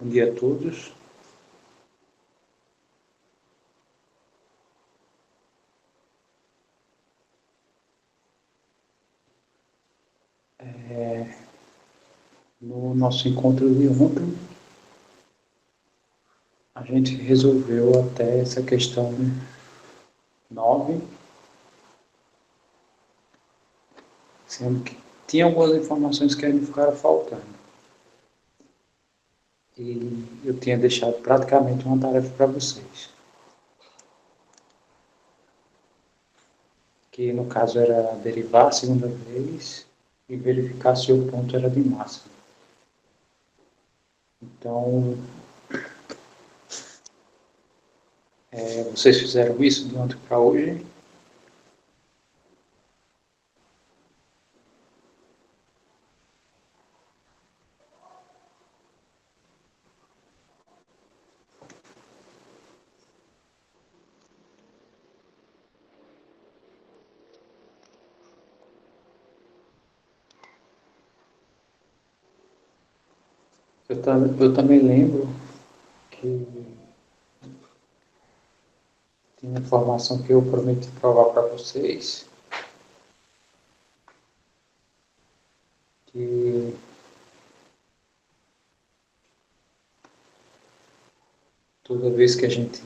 Bom dia a todos. No nosso encontro de ontem, a gente resolveu até essa questão 9, sendo que tinha algumas informações que ainda ficaram faltando. E eu tinha deixado praticamente uma tarefa para vocês, que no caso era derivar a segunda vez e verificar se o ponto era de máximo. Então, vocês fizeram isso de ontem para hoje. Eu também lembro que tinha informação que eu prometi provar para vocês, que toda vez que a gente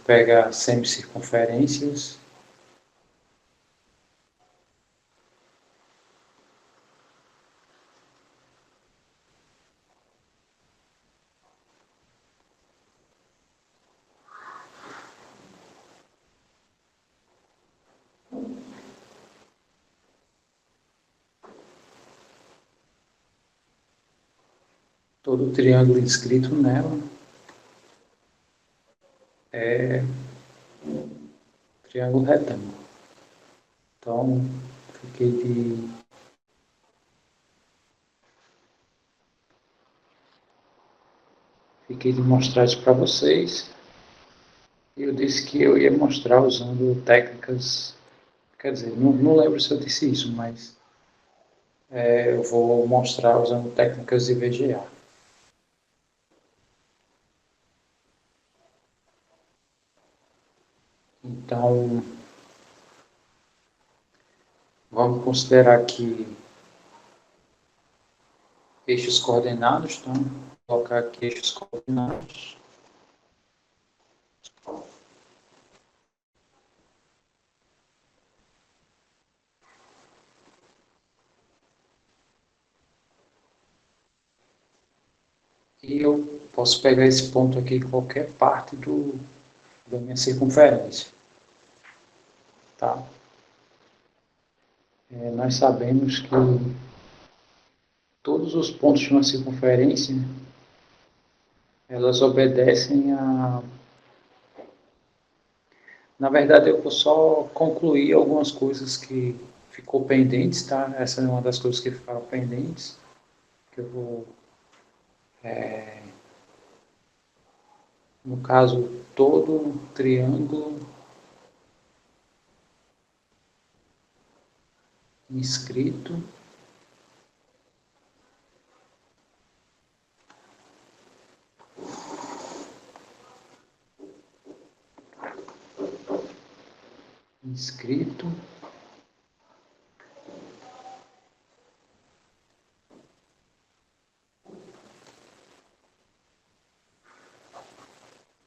pega semicircunferências, todo triângulo inscrito nela é triângulo retângulo. Então, fiquei de mostrar isso para vocês. Eu disse que eu ia mostrar usando técnicas, quer dizer, não lembro se eu disse isso, mas eu vou mostrar usando técnicas de VGA. Então, vamos considerar que eixos coordenados, então, vou colocar aqui eixos coordenados. E eu posso pegar esse ponto aqui em qualquer parte da minha circunferência. Tá? Nós sabemos que todos os pontos de uma circunferência, elas obedecem a... Na verdade, eu vou só concluir algumas coisas que ficou pendentes, tá? Essa é uma das coisas que ficaram pendentes, que eu vou... no caso, todo triângulo inscrito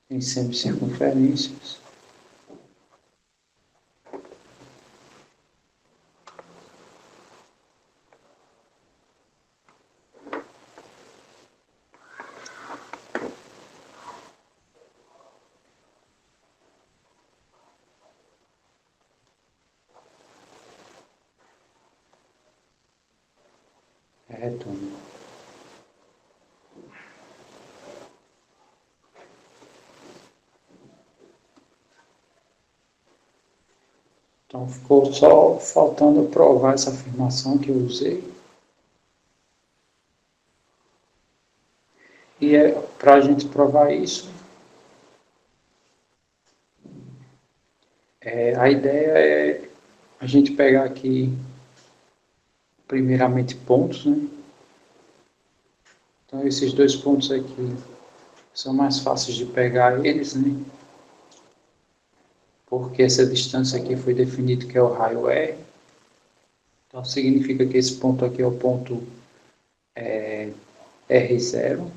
em semicircunferências retângulo. Então, ficou só faltando provar essa afirmação que eu usei. E para a gente provar isso, a ideia é a gente pegar aqui, primeiramente, pontos, né? Então, esses dois pontos aqui são mais fáceis de pegar eles, né? Porque essa distância aqui foi definido que é o raio R. Então, significa que esse ponto aqui é o ponto R0.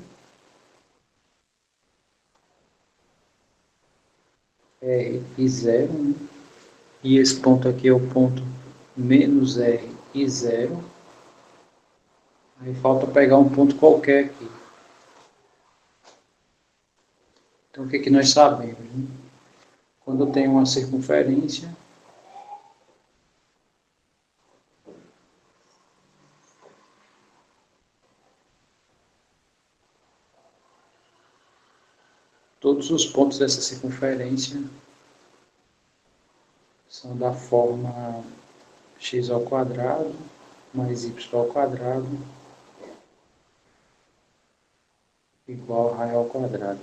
R e 0, né? E esse ponto aqui é o ponto menos R e 0. Aí falta pegar um ponto qualquer aqui. Então, o que, que nós sabemos? Né? Quando eu tenho uma circunferência, todos os pontos dessa circunferência são da forma x ao quadrado mais y ao quadrado igual a raio ao quadrado.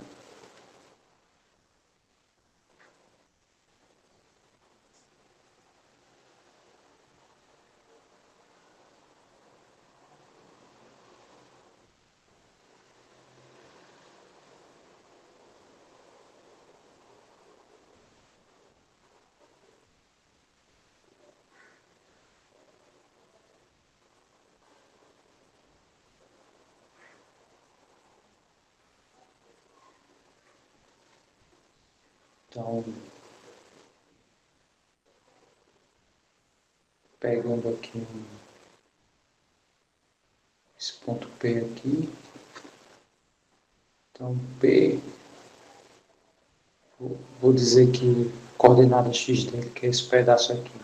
Então, pegando aqui esse ponto P aqui, então P, vou dizer que coordenada x dele, que é esse pedaço aqui,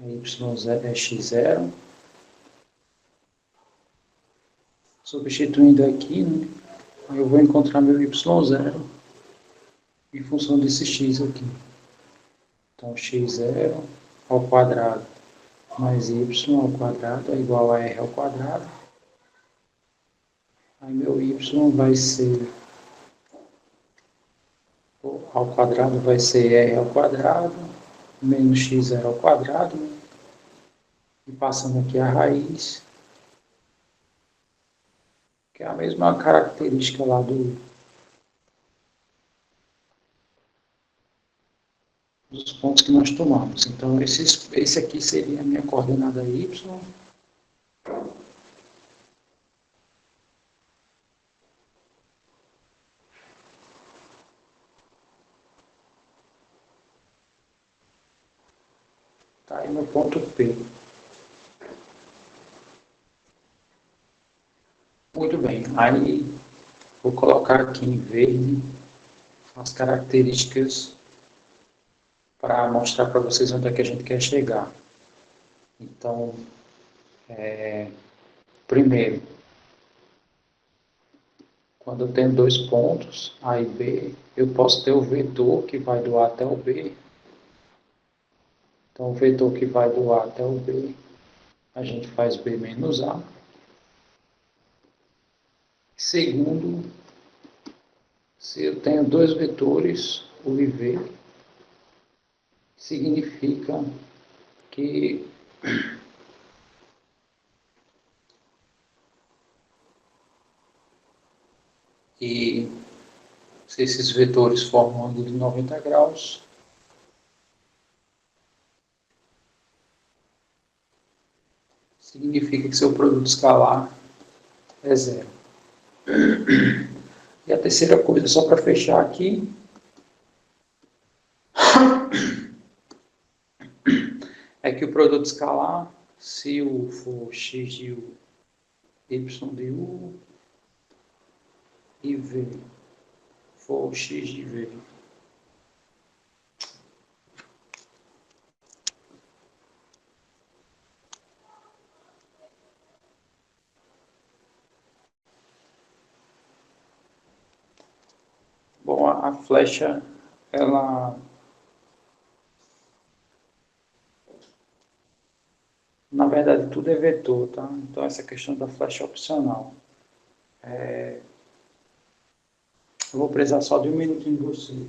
é y0, é x0. Substituindo aqui, né, eu vou encontrar meu y0 em função desse x aqui. Então, x0 ao quadrado mais y ao quadrado é igual a r ao quadrado. Aí meu y vai ser, ao quadrado vai ser r ao quadrado, menos x0 ao quadrado, né? E passando aqui a raiz, que é a mesma característica lá dos pontos que nós tomamos. Então, esse aqui seria a minha coordenada y. Tá aí no ponto P. Muito bem. Aí, vou colocar aqui em verde as características para mostrar para vocês onde é que a gente quer chegar. Então, primeiro, quando eu tenho dois pontos, A e B, eu posso ter o vetor que vai do A até o B. Então, o vetor que vai do A até o B, a gente faz B menos A. Segundo, se eu tenho dois vetores, U e V, significa que se esses vetores formam um ângulo de 90 graus, significa que seu produto escalar é zero. E a terceira coisa, só para fechar aqui, é que o produto escalar, se U for x de U, y de U, e V for x de V. Bom, a flecha, ela, na verdade, tudo é vetor, tá? Então, essa questão da flecha é opcional. Eu vou precisar só de um minutinho de você.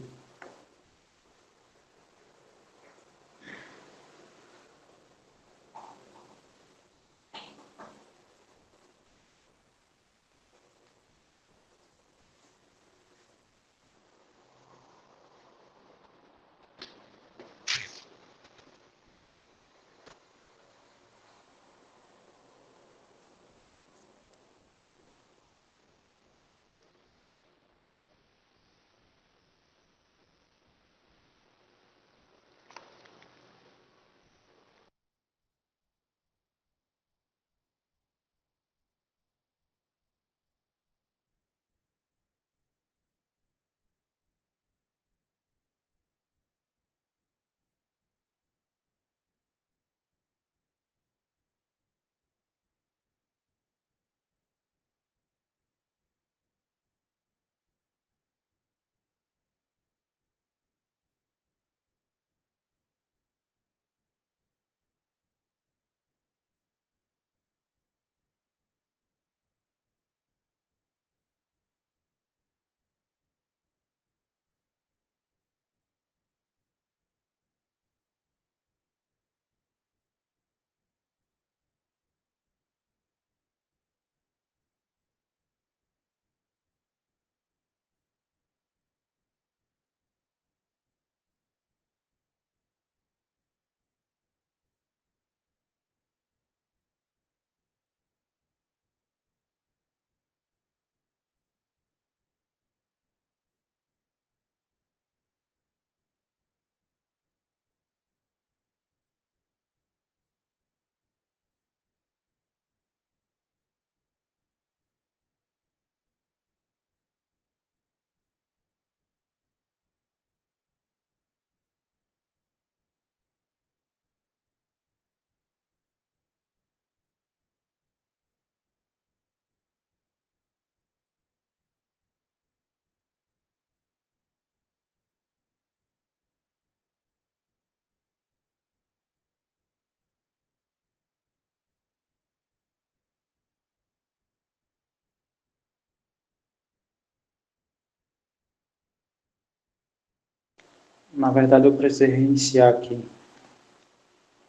Na verdade, eu precisei reiniciar aqui.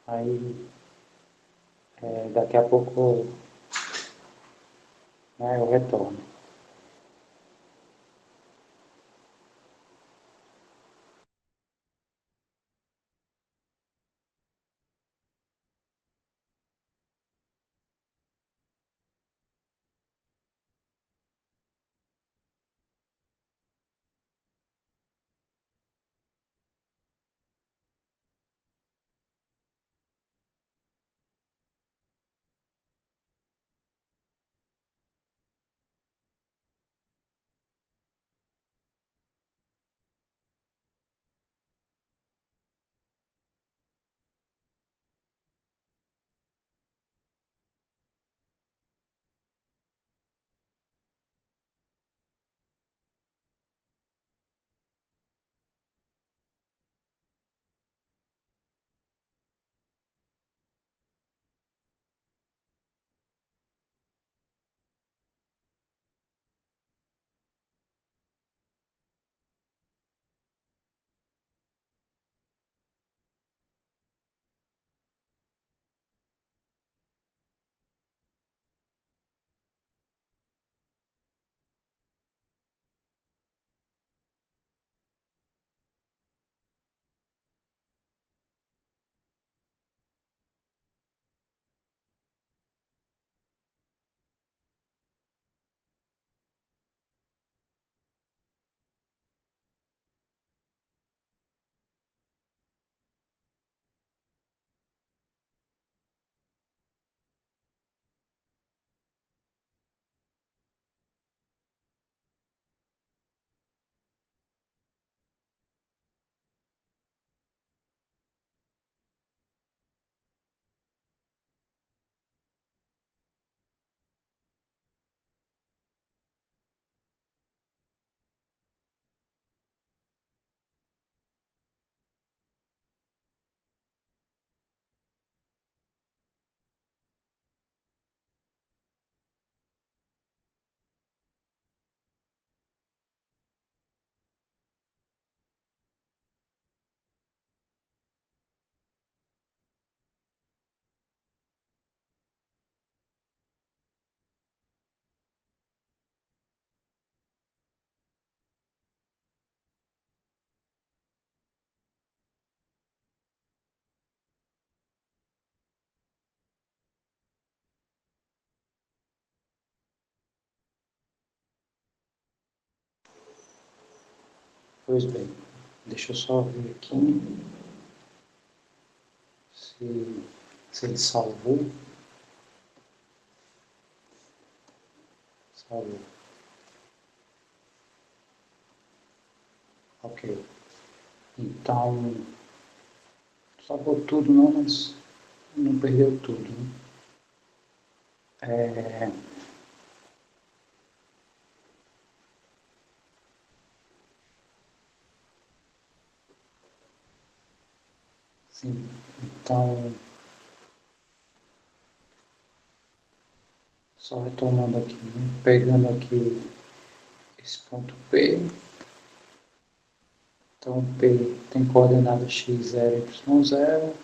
Aí, daqui a pouco, né, eu retorno. Pois bem, deixa eu só ver aqui se, se ele salvou. Salvou. Ok. Então, salvou tudo não, mas não perdeu tudo, né? É, sim, então, só retomando aqui, né? Pegando aqui esse ponto P. Então, P tem coordenada x0, y0.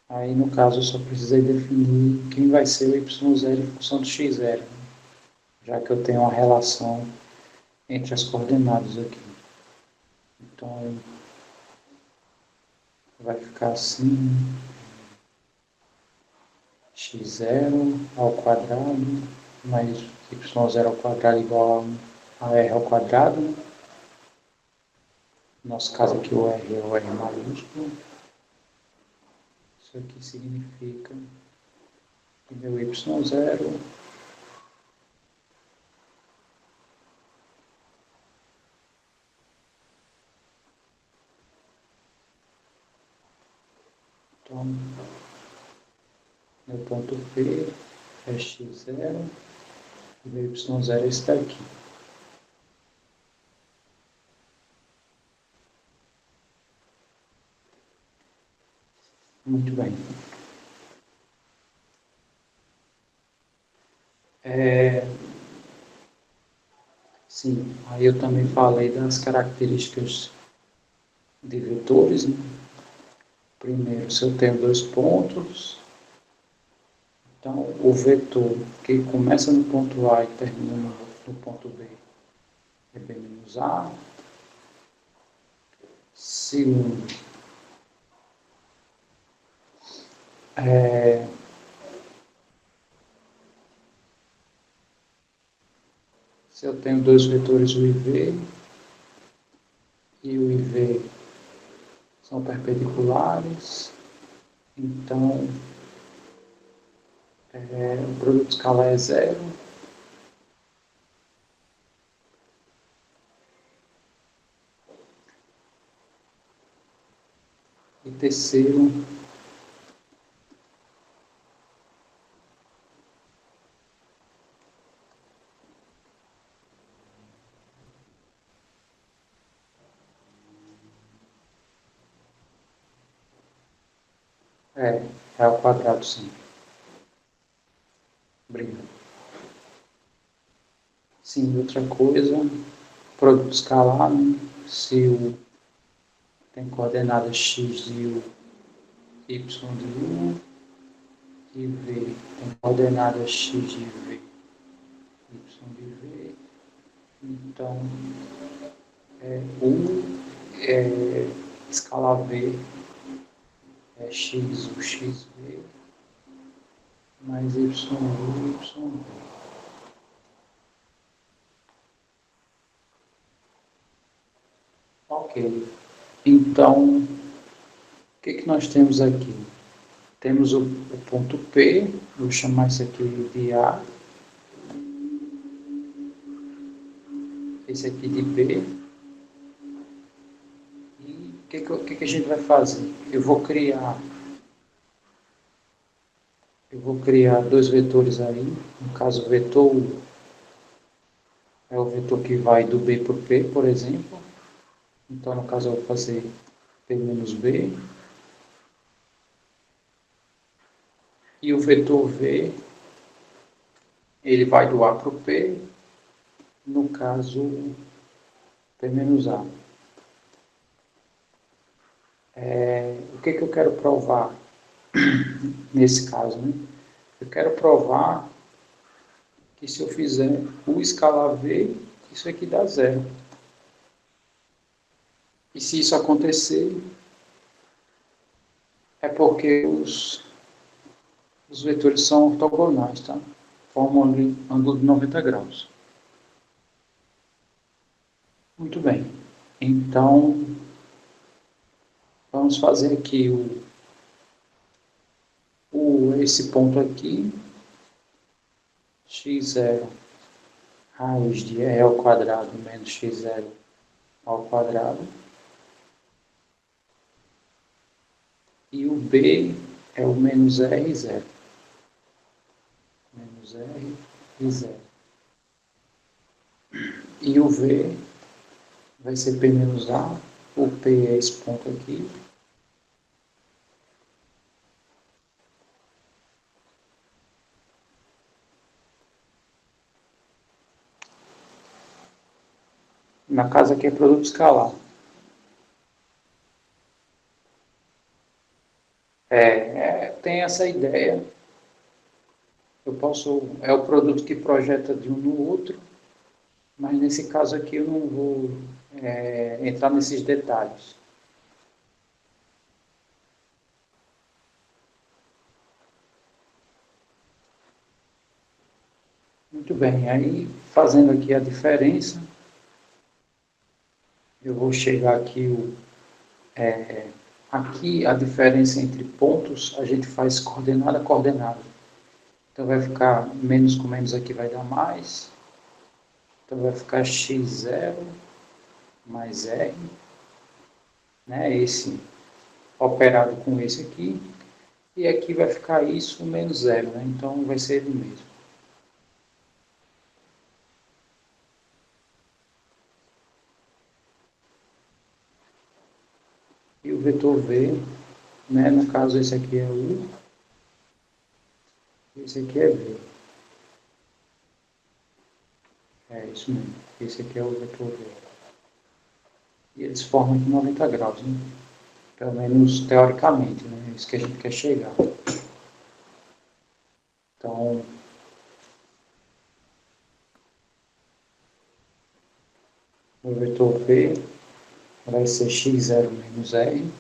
Aí, no caso, eu só precisei definir quem vai ser o y0 em função do x0, né? Já que eu tenho uma relação entre as coordenadas aqui. Então, vai ficar assim, x0 ao quadrado mais y0 ao quadrado igual a r ao quadrado. No nosso caso aqui o r é o r maiúsculo. Isso aqui significa que meu y0 então, meu ponto P é x0 e meu y0 está aqui. Muito bem. Sim, aí eu também falei das características de vetores, né? Primeiro, se eu tenho dois pontos, então o vetor que começa no ponto A e termina no ponto B é B menos A. Segundo, se eu tenho dois vetores U e V, e o e V são perpendiculares, então o produto escalar é zero. E terceiro, é ao quadrado, sim. Obrigado. Sim, outra coisa, produto escalar, né? Se o tem coordenada x de u, y de u, e v tem coordenada x de v, y de v, então u escalar v é x, u, x, v, mais y, u, y, v. Ok. Então, o que nós temos aqui? Temos o ponto P, vou chamar isso aqui de A, esse aqui de B. E o que a gente vai fazer? Eu vou criar dois vetores aí. No caso, o vetor U é o vetor que vai do B para o P, por exemplo. Então, no caso, eu vou fazer P menos B. E o vetor V, ele vai do A para o P, no caso, P menos A. O que eu quero provar nesse caso, né? Eu quero provar que se eu fizer U escalar V, isso aqui dá zero. E se isso acontecer, é porque os vetores são ortogonais, tá? Formam um ângulo de 90 graus. Muito bem. Então, vamos fazer aqui esse ponto aqui, x0 raiz de e ao quadrado menos x0 ao quadrado. E o b é o menos r0. Menos r e 0. E o v vai ser p menos a. O p é esse ponto aqui. Na casa aqui é produto escalar. Tem essa ideia. É o produto que projeta de um no outro, mas nesse caso aqui eu não vou entrar nesses detalhes. Muito bem, aí fazendo aqui a diferença, eu vou chegar aqui, aqui a diferença entre pontos, a gente faz coordenada a coordenada. Então vai ficar menos com menos aqui vai dar mais, então vai ficar x0 mais r, né, esse operado com esse aqui, e aqui vai ficar isso menos zero, né, então vai ser ele mesmo. E o vetor v, né, no caso esse aqui é u, esse aqui é v. É isso mesmo, esse aqui é o vetor v. e eles formam aqui 90 graus, né? Pelo menos teoricamente, né? É isso que a gente quer chegar. Então, o vetor P vai ser x0 menos r,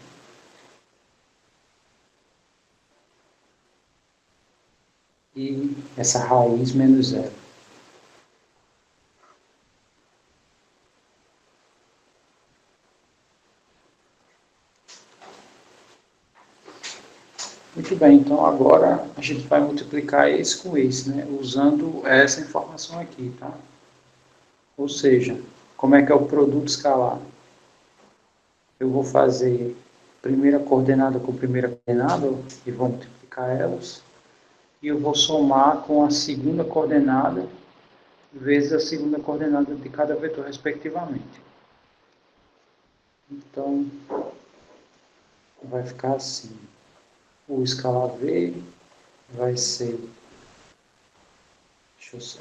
e essa raiz menos zero. Muito bem, então agora a gente vai multiplicar esse com esse, né? Usando essa informação aqui, tá? Ou seja, como é que é o produto escalar? Eu vou fazer primeira coordenada com primeira coordenada e vou multiplicar elas. E eu vou somar com a segunda coordenada vezes a segunda coordenada de cada vetor, respectivamente. Então, vai ficar assim. O escalar V vai ser,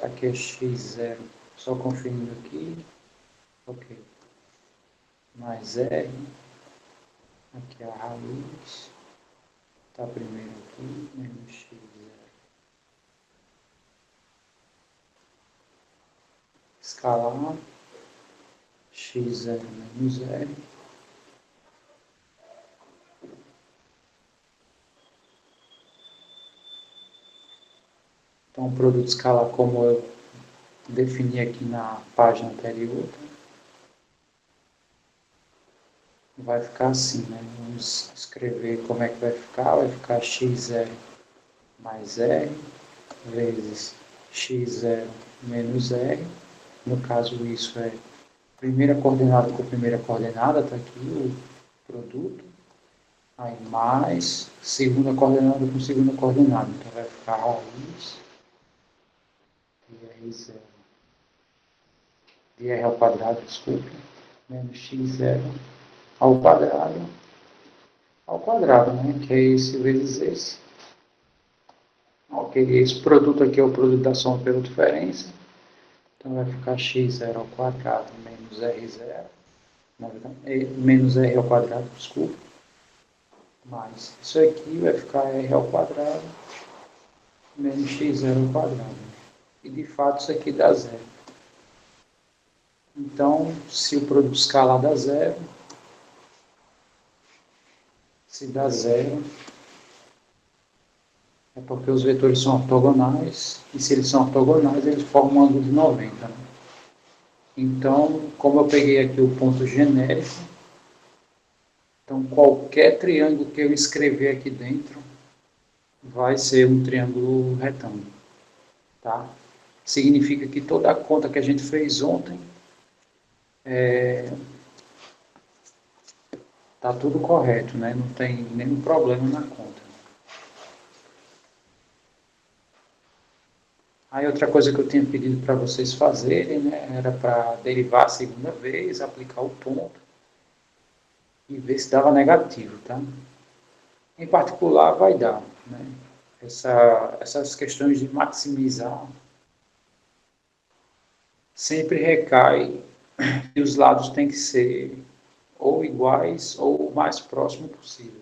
aqui é x0, só conferindo aqui, ok, mais R, aqui é a raiz, está primeiro aqui, menos x0. Escalar, x0 menos R, então o produto escalar como eu defini aqui na página anterior, vai ficar assim, né? Vamos escrever como é que vai ficar x0 mais R vezes x0 menos R, no caso isso é primeira coordenada com primeira coordenada, está aqui o produto, aí mais segunda coordenada com segunda coordenada, então vai ficar raiz de R0, de R ao quadrado, desculpe, menos x0 ao quadrado, né, que é esse vezes esse. Ok, esse produto aqui é o produto da soma pela diferença, então vai ficar x0 ao quadrado menos r0, menos r ao quadrado, desculpa, mais isso aqui vai ficar r ao quadrado menos x0 ao quadrado. E de fato isso aqui dá zero. Então, se o produto escalar dá zero, se dá zero, é porque os vetores são ortogonais, e se eles são ortogonais, eles formam um ângulo de 90. Né? Então, como eu peguei aqui o ponto genérico, então qualquer triângulo que eu escrever aqui dentro vai ser um triângulo retângulo. Tá? Significa que toda a conta que a gente fez ontem está tudo correto, né? Não tem nenhum problema na conta. Aí outra coisa que eu tinha pedido para vocês fazerem, né, era para derivar a segunda vez, aplicar o ponto e ver se dava negativo, tá? Em particular vai dar, né? Essas questões de maximizar sempre recai que os lados têm que ser ou iguais ou o mais próximo possível.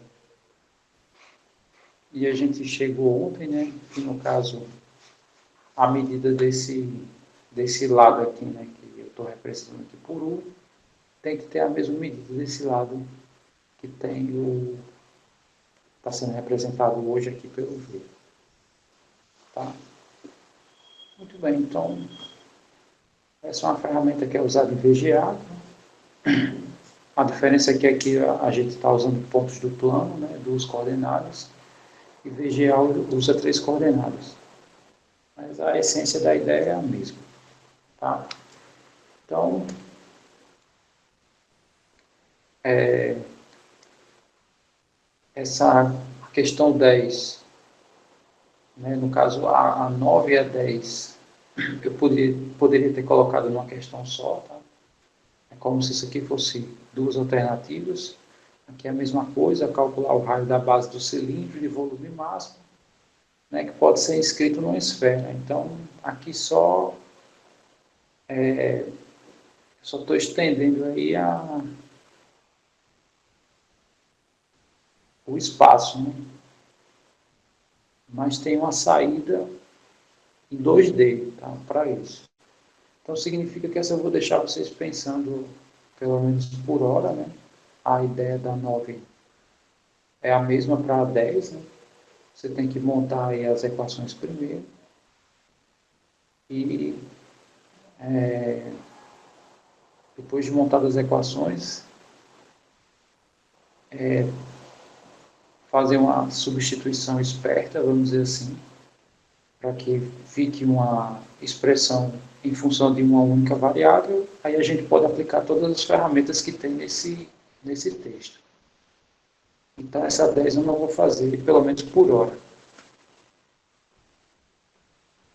E a gente chegou ontem, né, que no caso a medida desse lado aqui, né, que eu estou representando aqui por U, tem que ter a mesma medida desse lado que tem o está sendo representado hoje aqui pelo V. Tá? Muito bem, então essa é uma ferramenta que é usada em VGA. A diferença é que aqui a gente está usando pontos do plano, né, 2 coordenadas, e VGA usa 3 coordenadas. Mas a essência da ideia é a mesma. Tá? Então, essa questão 10, né, no caso a 9 e a 10, eu poderia ter colocado numa questão só, tá? É como se isso aqui fosse duas alternativas. Aqui é a mesma coisa, calcular o raio da base do cilindro de volume máximo, né, que pode ser escrito numa esfera. Então, aqui só estou estendendo aí o espaço, né? Mas tem uma saída em 2D, tá? Para isso. Então significa que essa eu vou deixar vocês pensando pelo menos por hora, né? A ideia da 9 é a mesma para a 10, né? Você tem que montar aí as equações primeiro e depois de montar as equações, fazer uma substituição esperta, vamos dizer assim, para que fique uma expressão em função de uma única variável, aí a gente pode aplicar todas as ferramentas que tem nesse texto. Então, essa 10 eu não vou fazer, pelo menos por hora.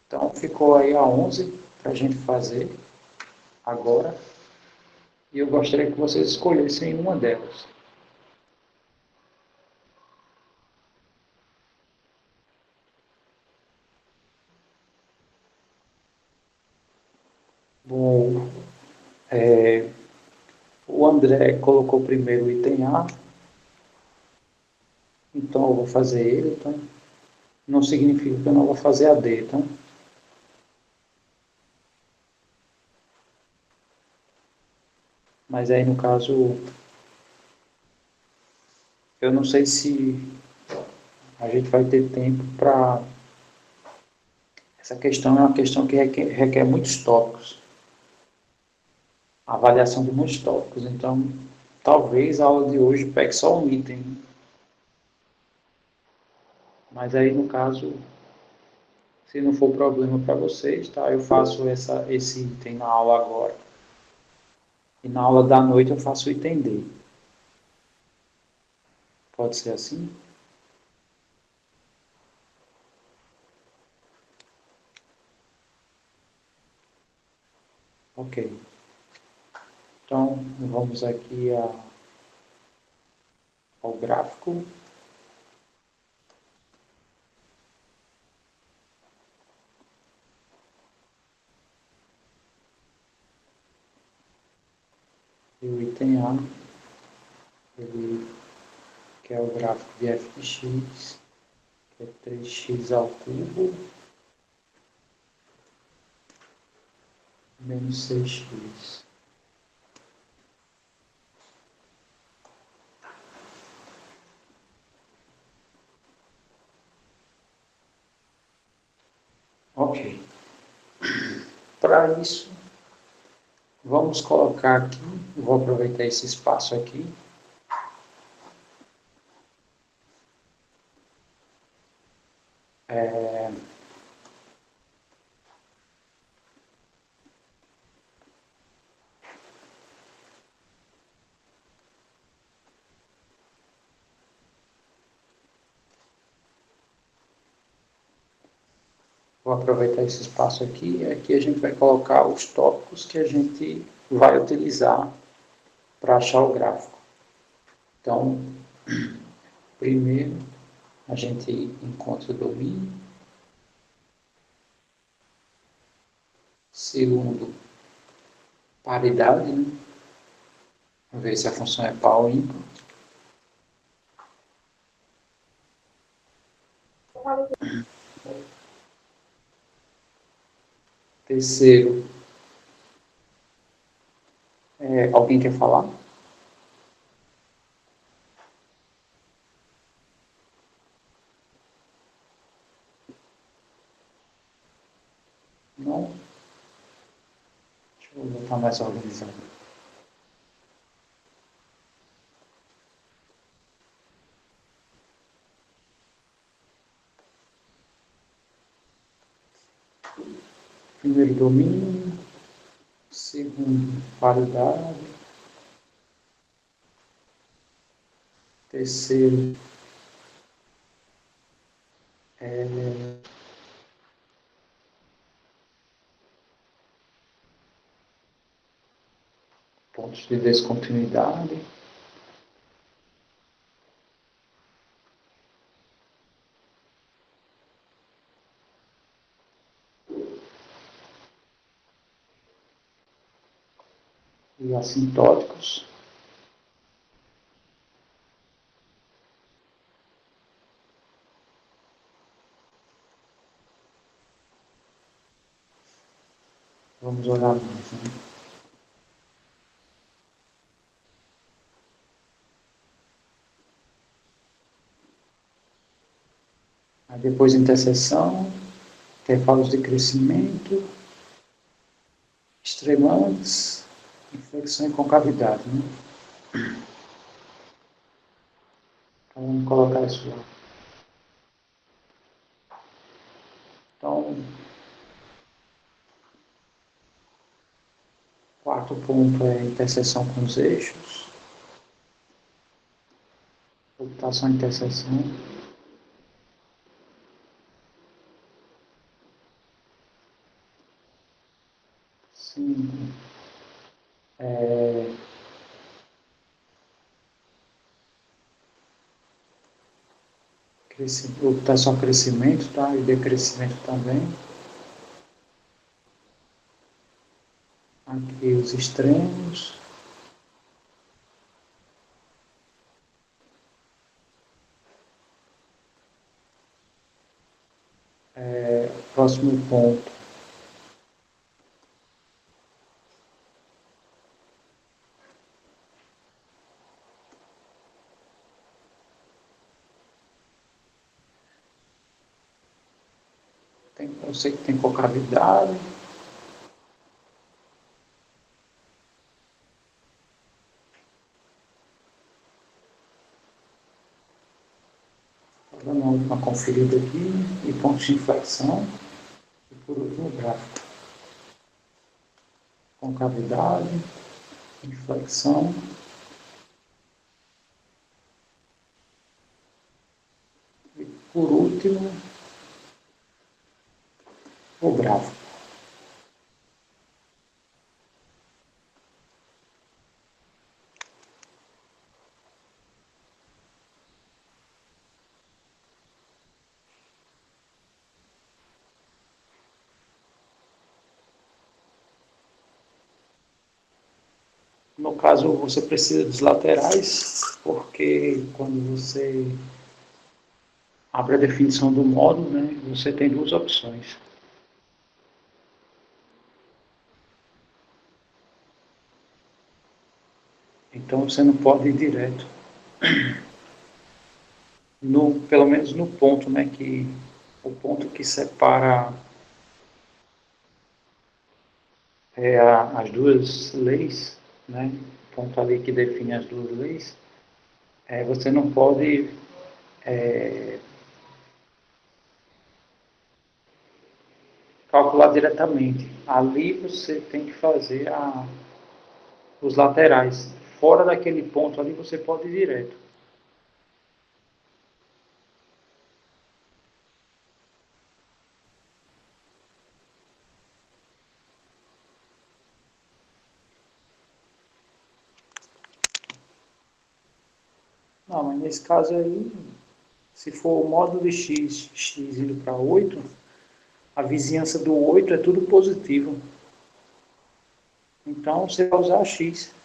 Então, ficou aí a 11 para a gente fazer agora. E eu gostaria que vocês escolhessem uma delas. Bom, o André colocou primeiro o item A, então eu vou fazer ele. Então, não significa que eu não vou fazer a D. Então, mas aí, no caso, eu não sei se a gente vai ter tempo para... Essa questão é uma questão que requer muitos tópicos. A avaliação de muitos tópicos. Então, talvez a aula de hoje pegue só um item. Mas aí, no caso, se não for problema para vocês, tá? Eu faço esse item na aula agora. E na aula da noite eu faço o item D. Pode ser assim? Ok. Então, vamos aqui ao gráfico. E o item A, ele quer o gráfico de f de x, que é 3x ao cubo menos 6x. Ok. Para isso, vamos colocar aqui, vou aproveitar esse espaço aqui. Vou aproveitar esse espaço aqui e aqui a gente vai colocar os tópicos que a gente vai utilizar para achar o gráfico. Então, primeiro, a gente encontra o domínio. Segundo, paridade, né? Vamos ver se a função é par ou ímpar. Terceiro, alguém quer falar? Não? Deixa eu botar mais organizado. Primeiro, domínio. Segundo, paridade. Terceiro, pontos de descontinuidade. E assintóticos. Vamos olhar mais, né? Aí depois interseção, intervalos de crescimento, extremantes, inflexão e concavidade, né? Então vamos colocar isso lá. Então, quarto ponto é interseção com os eixos, ocultação e interseção. 5. Ocultação, crescimento, tá? E decrescimento também. Aqui os extremos. Próximo ponto. Eu sei que tem concavidade. Vou dar uma conferida aqui. E pontos de inflexão. E por último, o gráfico. Concavidade, inflexão. E por último, o gráfico. No caso, você precisa dos laterais, porque quando você abre a definição do módulo, né, você tem duas opções. Então, você não pode ir direto. Pelo menos no ponto, né, o ponto que separa as duas leis, né, o ponto ali que define as duas leis, você não pode calcular diretamente. Ali você tem que fazer os laterais. Fora daquele ponto ali você pode ir direto. Não, mas nesse caso aí, se for o módulo de x indo para 8, a vizinhança do 8 é tudo positivo. Então você vai usar x.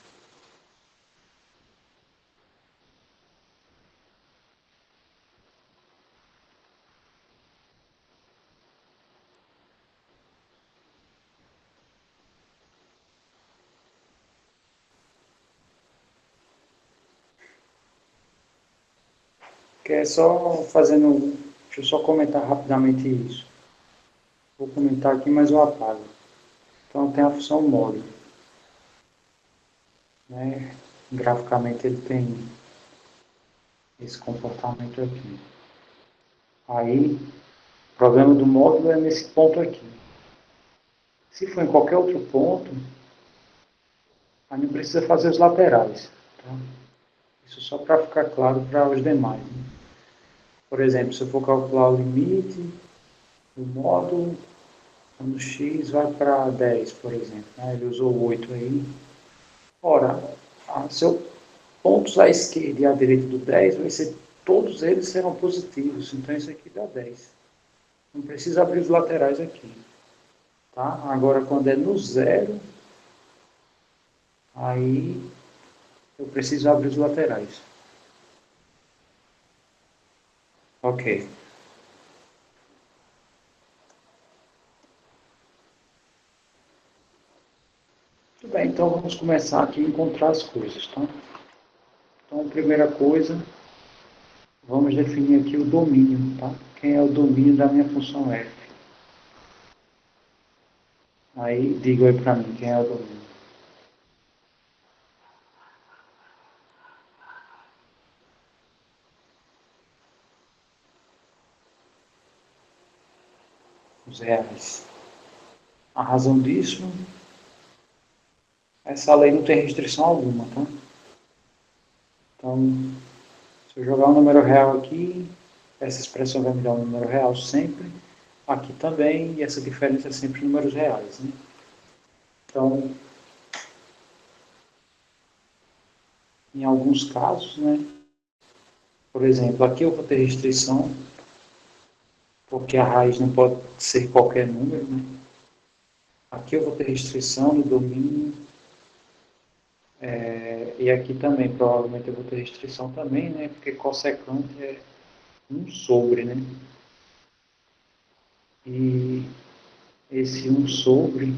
Que é só fazendo. Deixa eu só comentar rapidamente isso. Vou comentar aqui, mas eu apago. Então tem a função módulo. Né? Graficamente ele tem esse comportamento aqui. Aí, o problema do módulo é nesse ponto aqui. Se for em qualquer outro ponto, aí não precisa fazer os laterais. Tá? Isso só para ficar claro para os demais. Né? Por exemplo, se eu for calcular o limite do módulo, quando x vai para 10, por exemplo. Né? Ele usou 8 aí. Ora, seus pontos à esquerda e à direita do 10, vai ser, todos eles serão positivos. Então isso aqui dá 10. Não precisa abrir os laterais aqui. Tá? Agora, quando é no zero, aí eu preciso abrir os laterais. Ok. Bem, então vamos começar aqui a encontrar as coisas, tá? Então, primeira coisa, vamos definir aqui o domínio, tá? Quem é o domínio da minha função f? Aí, diga aí para mim, quem é o domínio? Os reais. A razão disso, essa lei não tem restrição alguma, tá? Então, se eu jogar um número real aqui, essa expressão vai me dar um número real sempre. Aqui também, e essa diferença é sempre números reais, né? Então, em alguns casos, né? Por exemplo, aqui eu vou ter restrição, porque a raiz não pode ser qualquer número, né? Aqui eu vou ter restrição no domínio, e aqui também, provavelmente eu vou ter restrição também, né? Porque cossecante é 1 sobre, né? E esse 1 sobre,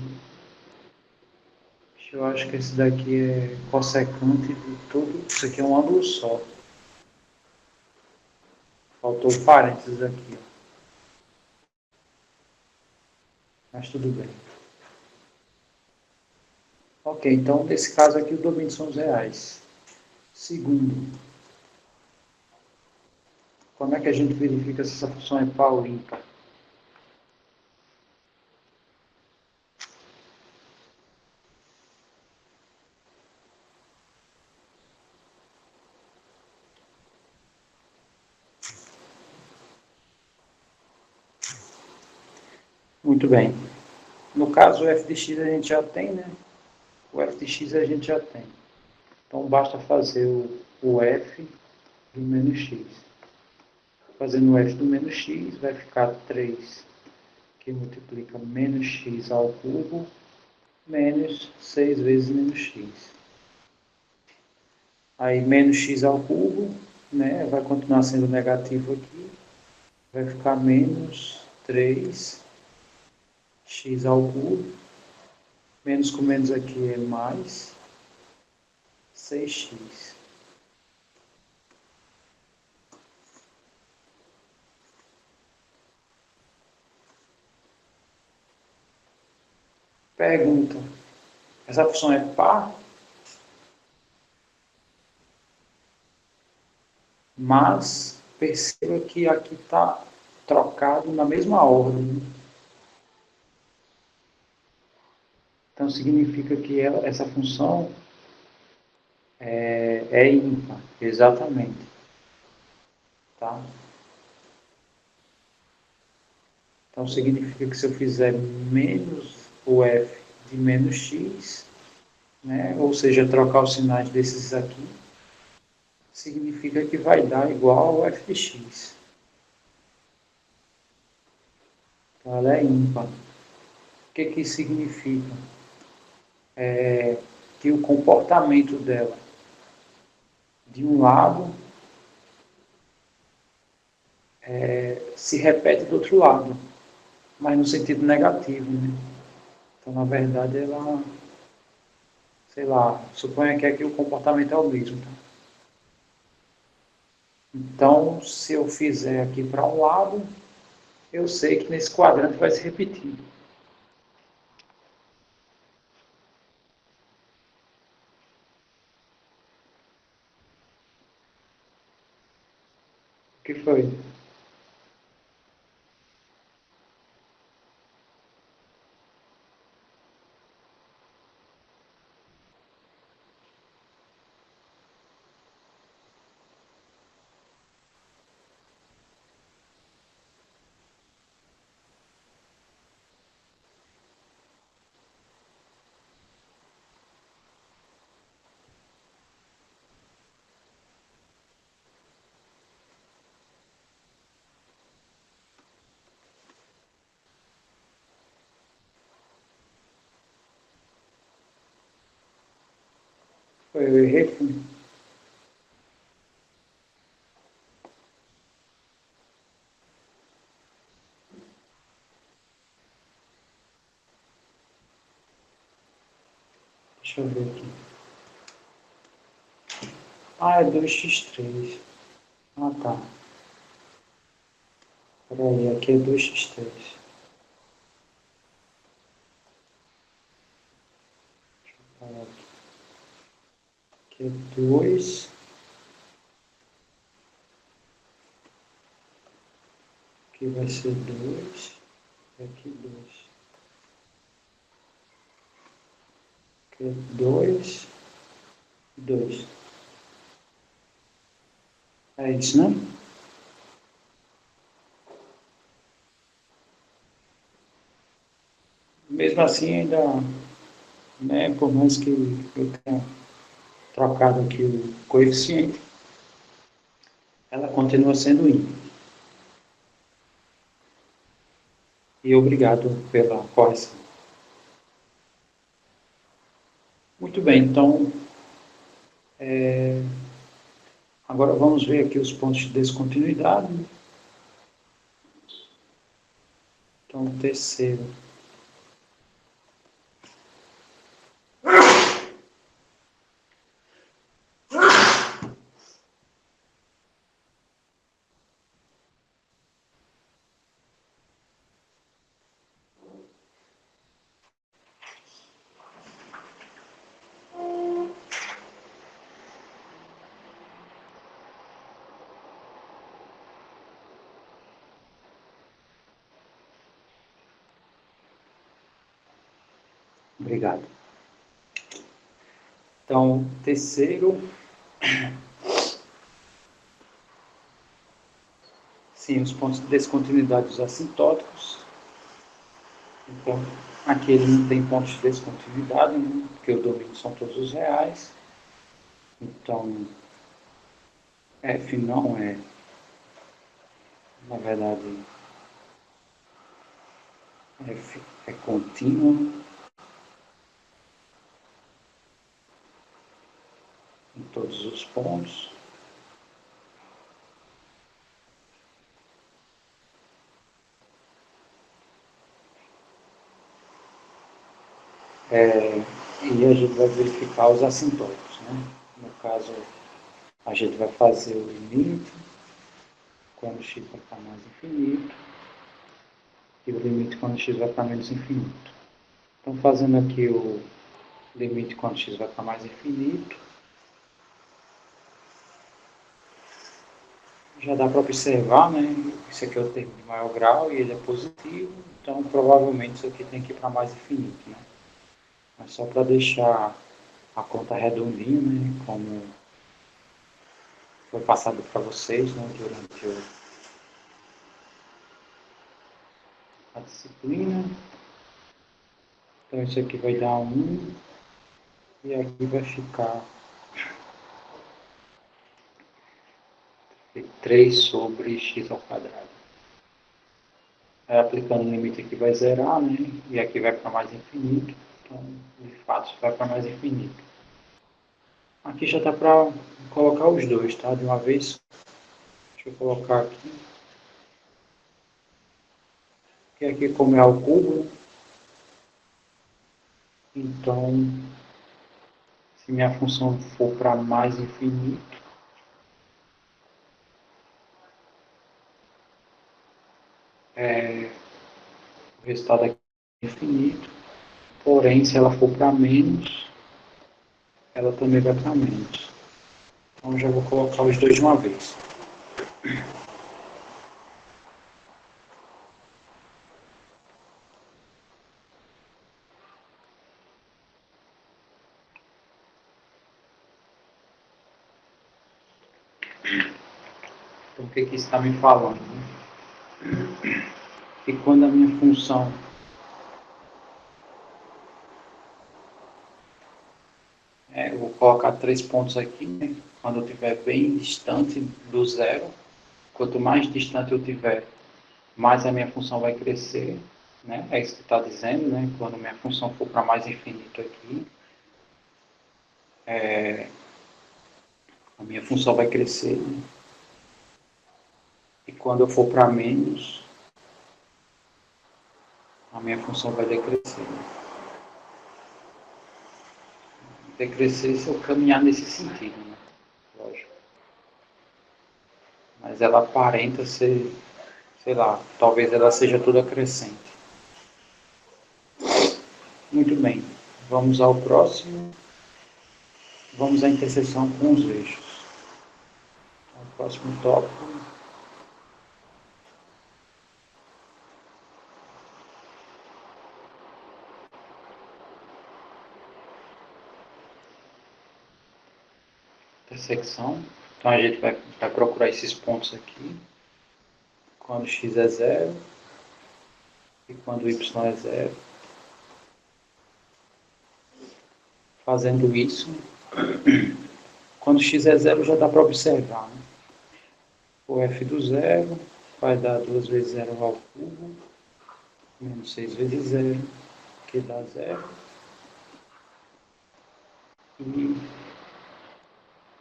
eu acho que esse daqui é cossecante de tudo, isso aqui é um ângulo só. Faltou parênteses aqui, ó. Mas tudo bem. Ok, então nesse caso aqui o domínio são os reais. Segundo, como é que a gente verifica se essa função é par ou ímpar? Muito bem. No caso, o f de x a gente já tem, né? O f de x a gente já tem. Então, basta fazer o f do menos x. Fazendo o f do menos x, vai ficar 3, que multiplica menos x ao cubo, menos 6 vezes menos x. Aí, menos x ao cubo, né? Vai continuar sendo negativo aqui. Vai ficar menos 3x ao cubo. Menos com menos aqui é mais 6x. Pergunta: essa função é par? Mas perceba que aqui está trocado na mesma ordem. Então significa que essa função é ímpar, exatamente. Tá? Então significa que se eu fizer menos o f de menos x, né, ou seja, trocar os sinais desses aqui, significa que vai dar igual ao f de x. Então ela é ímpar. O que que isso significa? Que o comportamento dela, de um lado, se repete do outro lado, mas no sentido negativo, né? Então, na verdade, ela, sei lá, suponha que aqui o comportamento é o mesmo. Tá? Então, se eu fizer aqui para um lado, eu sei que nesse quadrante vai se repetir. O que foi? Eu errei? Deixa eu ver aqui. Ah, é 2x3. Ah, tá. Peraí, aqui é 2x3. Deixa eu falar aqui. Aqui é 2. Aqui vai ser 2. Aqui 2. Aqui é 2. 2. É isso, né? Mesmo assim, ainda, né, por mais que eu tenha trocado aqui o coeficiente, ela continua sendo ímpar. E obrigado pela correção. Muito bem, então, agora vamos ver aqui os pontos de descontinuidade. Então, terceiro. Obrigado. Então, terceiro, sim, os pontos de descontinuidade dos assintóticos. Então, aqui ele não tem pontos de descontinuidade, né? Porque o domínio são todos os reais. Então, F não é, na verdade, F é contínuo em todos os pontos. E a gente vai verificar os assintóticos, né? No caso, a gente vai fazer o limite quando x vai para mais infinito e o limite quando x vai para menos infinito. Então, fazendo aqui o limite quando x vai para mais infinito, já dá para observar, né? Isso aqui é o termo de maior grau e ele é positivo, então provavelmente isso aqui tem que ir para mais infinito, né? Mas só para deixar a conta redondinha, né? Como foi passado para vocês, né? Durante a disciplina. Então isso aqui vai dar 1 e aqui vai ficar 3 sobre x ao quadrado. Aí, aplicando o limite aqui vai zerar, né? E aqui vai para mais infinito. Então, de fato, isso vai para mais infinito. Aqui já dá para colocar os dois, tá? De uma vez. Deixa eu colocar aqui. Que aqui como é ao cubo, né? Então, se minha função for para mais infinito, o resultado aqui é infinito. Porém, se ela for para menos, ela também vai para menos. Então, já vou colocar os dois de uma vez. Então, o que isso está me falando? Né? Que quando a minha função eu vou colocar 3 pontos aqui, né? Quando eu estiver bem distante do zero, quanto mais distante eu tiver, mais a minha função vai crescer, né? É isso que está dizendo, né? Quando a minha função for para mais infinito aqui, a minha função vai crescer, né? E quando eu for para menos, a minha função vai decrescer. Né? decrescer se eu caminhar nesse sentido, né? Lógico. Mas ela aparenta ser, sei lá, talvez ela seja toda crescente. Muito bem. Vamos ao próximo. Vamos à interseção com os eixos. O próximo tópico. Intersecção. Então a gente vai procurar esses pontos aqui. Quando x é zero e quando y é zero. Fazendo isso, quando x é zero já dá para observar, né? O f do zero vai dar 2 vezes zero ao cubo, menos 6 vezes zero, que dá zero. E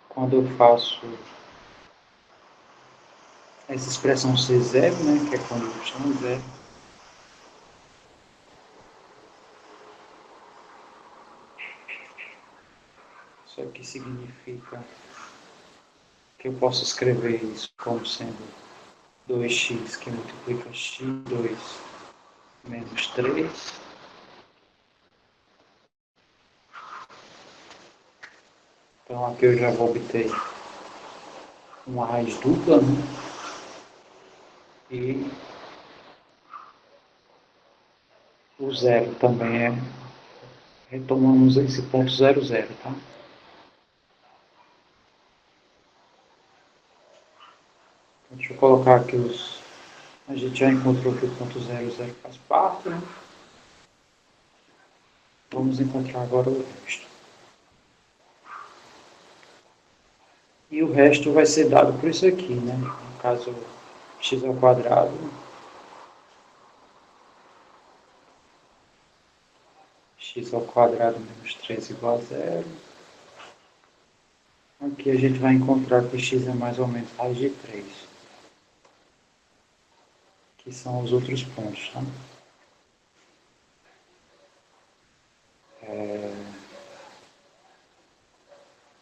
quando eu faço essa expressão c zero, né, que é quando eu chamo zero, isso aqui significa que eu posso escrever isso como sendo 2x que multiplica x2 menos 3. Então aqui eu já vou obter uma raiz dupla, né? E o zero também é, retomamos esse ponto 0, 0, tá? Deixa eu colocar aqui os... A gente já encontrou que o ponto 0, 0 faz parte, né? Vamos encontrar agora o resto. E o resto vai ser dado por isso aqui, né? No caso, x ao quadrado. X ao quadrado menos 3 igual a zero. Aqui a gente vai encontrar que x é mais ou menos raiz de 3. Que são os outros pontos, tá?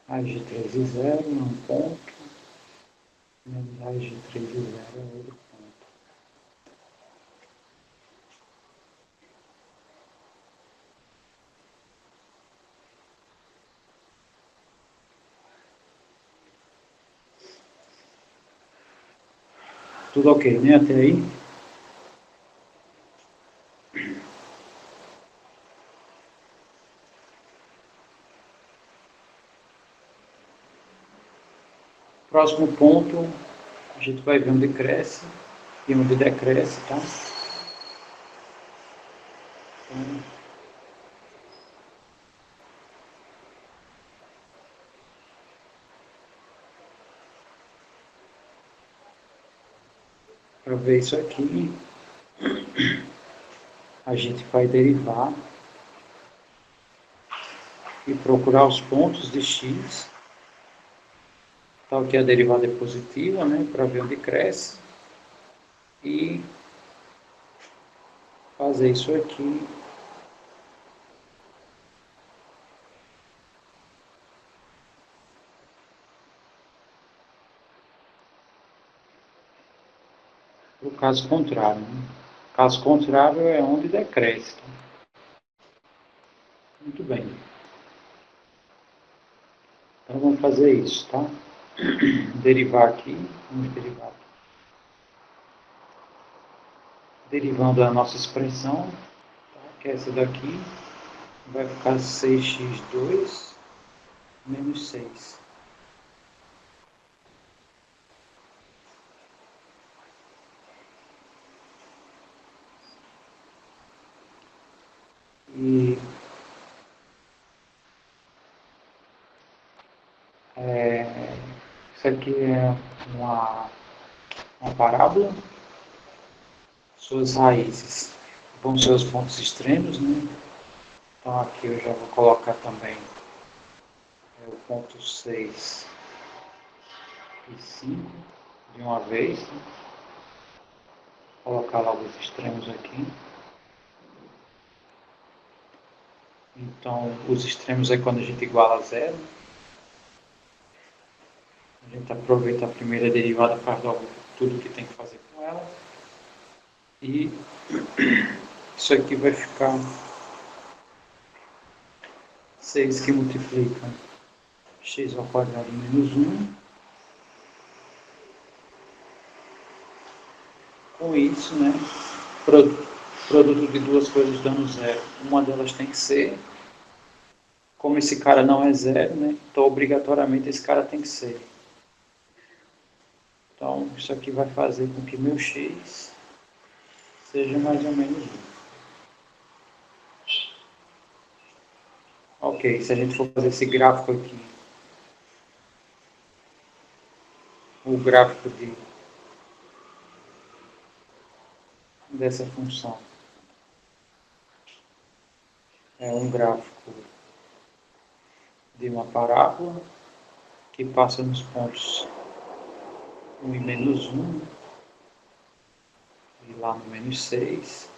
Raiz de 3 e 0 é um ponto. Menos raiz de 3 e 0 é outro ponto. Tudo ok, né? Até aí? Próximo ponto, a gente vai ver onde cresce e onde decresce, tá? Então, para ver isso aqui, a gente vai derivar e procurar os pontos de x, tal que a derivada é positiva, né? Para ver onde cresce. E fazer isso aqui no caso contrário, né? Caso contrário é onde decresce. Tá? Muito bem. Então vamos fazer isso, tá? Derivar aqui, vamos derivar aqui. Derivando a nossa expressão, tá? Que é essa daqui, vai ficar 6x2 menos 6. E isso aqui é uma parábola. Suas raízes vão ser os pontos extremos, né? Então aqui eu já vou colocar também o ponto 6 e 5 de uma vez. Né? Colocar logo os extremos aqui. Então, os extremos é quando a gente iguala a zero. A gente aproveita a primeira derivada, faz logo tudo que tem que fazer com ela. E isso aqui vai ficar 6 que multiplica x ao quadrado menos 1. Com isso, né, produto de duas coisas dando zero. Uma delas tem que ser, como esse cara não é zero, né, então obrigatoriamente esse cara tem que ser. Então, isso aqui vai fazer com que meu x seja mais ou menos 1. Ok, se a gente for fazer esse gráfico aqui, o gráfico dessa função é um gráfico de uma parábola que passa nos pontos 1 e menos 1, e lá no menos 6.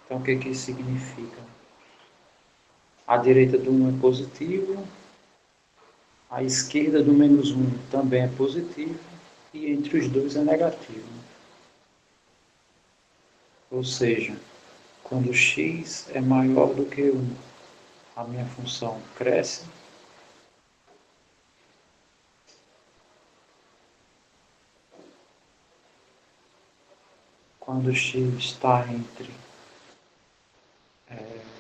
Então, o que isso significa? A direita do 1 é positivo, a esquerda do menos 1 também é positivo, e entre os dois é negativo. Ou seja, quando x é maior do que 1, a minha função cresce. Quando x está entre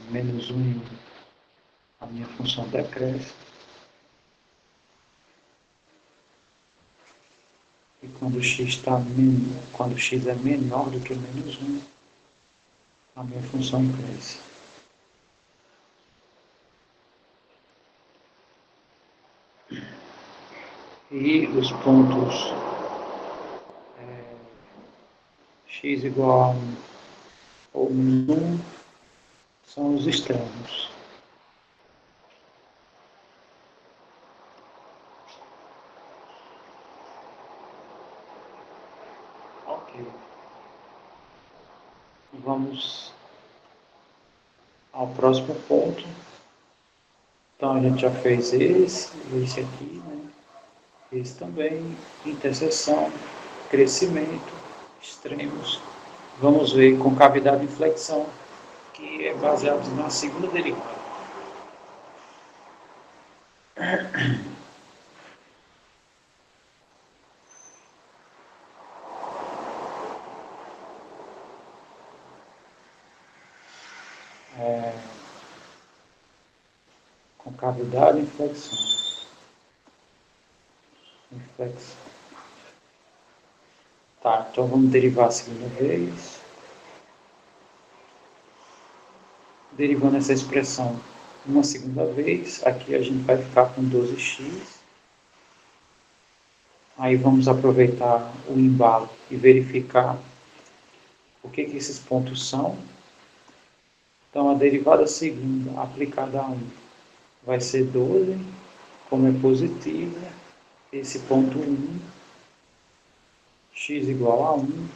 menos 1 e 1, a minha função decresce. E quando quando x é menor do que menos 1, a minha função cresce. E os pontos x igual a 1 ou menos 1 são os extremos. Ok. Vamos ao próximo ponto. Então a gente já fez esse aqui, né? Esse também, interseção, crescimento, extremos. Vamos ver concavidade e flexão, que é baseado na segunda derivada. Concavidade e flexão. Inflexão. Tá, então vamos derivar a segunda vez. Derivando essa expressão uma segunda vez, aqui a gente vai ficar com 12x. Aí vamos aproveitar o embalo e verificar o que esses pontos são. Então, a derivada segunda aplicada a 1 vai ser 12, como é positivo, esse ponto 1, x igual a 1.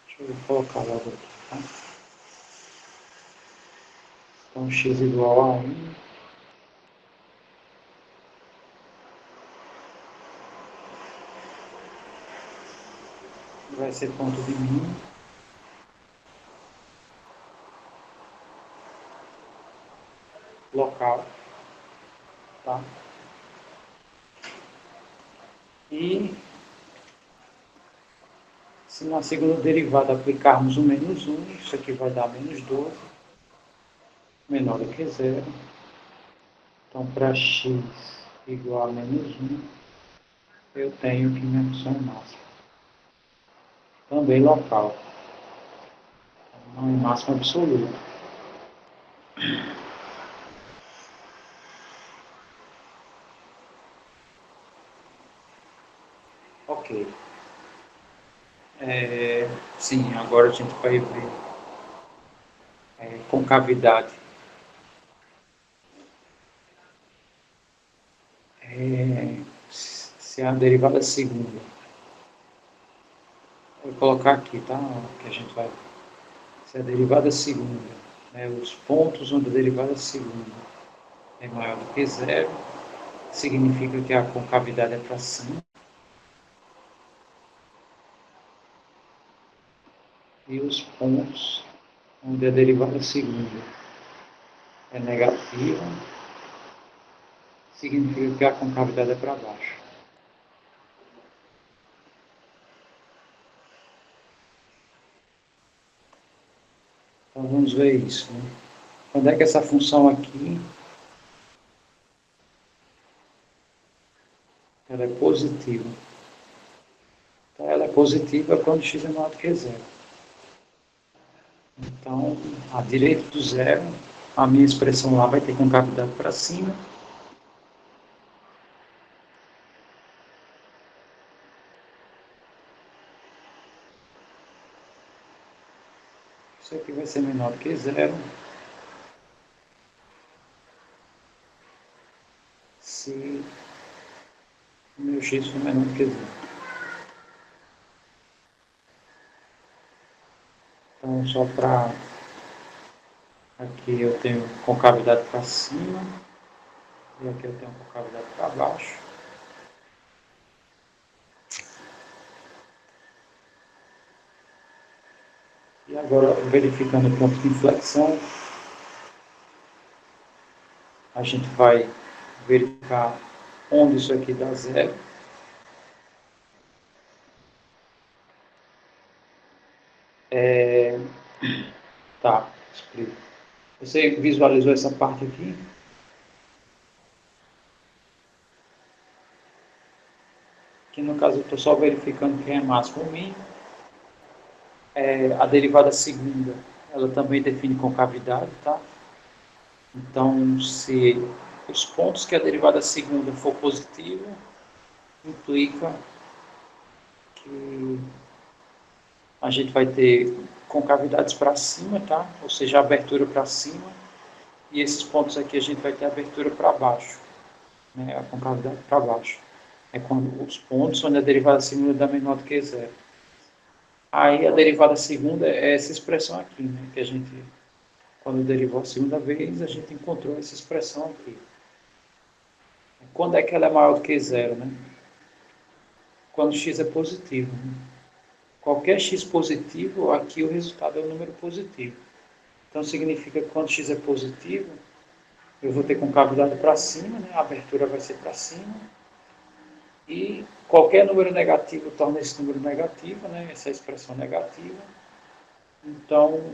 Deixa eu colocar logo aqui, tá? Então, x igual a 1. Vai ser ponto de mínimo. Local, tá? E se na segunda derivada aplicarmos o menos 1, isso aqui vai dar menos 12, menor do que zero. Então, para x igual a menos 1, eu tenho que minha função máxima. Também local. Não é máximo absoluto. Ok. Sim, agora a gente vai ver concavidade. Se a derivada segunda. Vou colocar aqui, tá? Que a gente vai ver. Se a derivada segunda, né, os pontos onde a derivada segunda é maior do que zero, significa que a concavidade é para cima. E os pontos onde a derivada segunda é negativa, significa que a concavidade é para baixo. Então vamos ver isso, né? Quando é que essa função aqui ela é positiva? Então ela é positiva quando x é maior do que zero. Então, à direita do zero, a minha expressão lá vai ter concavidade para cima. Isso aqui vai ser menor do que zero. Se o meu x for menor do que zero. Então, só para... Aqui eu tenho concavidade para cima. E aqui eu tenho concavidade para baixo. E agora, verificando o ponto de inflexão, a gente vai verificar onde isso aqui dá zero. Tá, explico. Você visualizou essa parte aqui? Que no caso eu estou só verificando quem é máximo ou mínimo. A derivada segunda, ela também define concavidade, tá? Então, se os pontos que a derivada segunda for positiva, implica que a gente vai ter concavidades para cima, tá? Ou seja, abertura para cima, e esses pontos aqui a gente vai ter abertura para baixo, né? A concavidade para baixo. É quando os pontos onde a derivada segunda dá menor do que zero. Aí a derivada segunda é essa expressão aqui, né? Que a gente, quando derivou a segunda vez, a gente encontrou essa expressão aqui. Quando é que ela é maior do que zero, né? Quando x é positivo, né? Qualquer x positivo, aqui o resultado é um número positivo. Então significa que quando x é positivo, eu vou ter concavidade para cima, né? A abertura vai ser para cima. E qualquer número negativo torna esse número negativo, né? Essa expressão negativa. Então,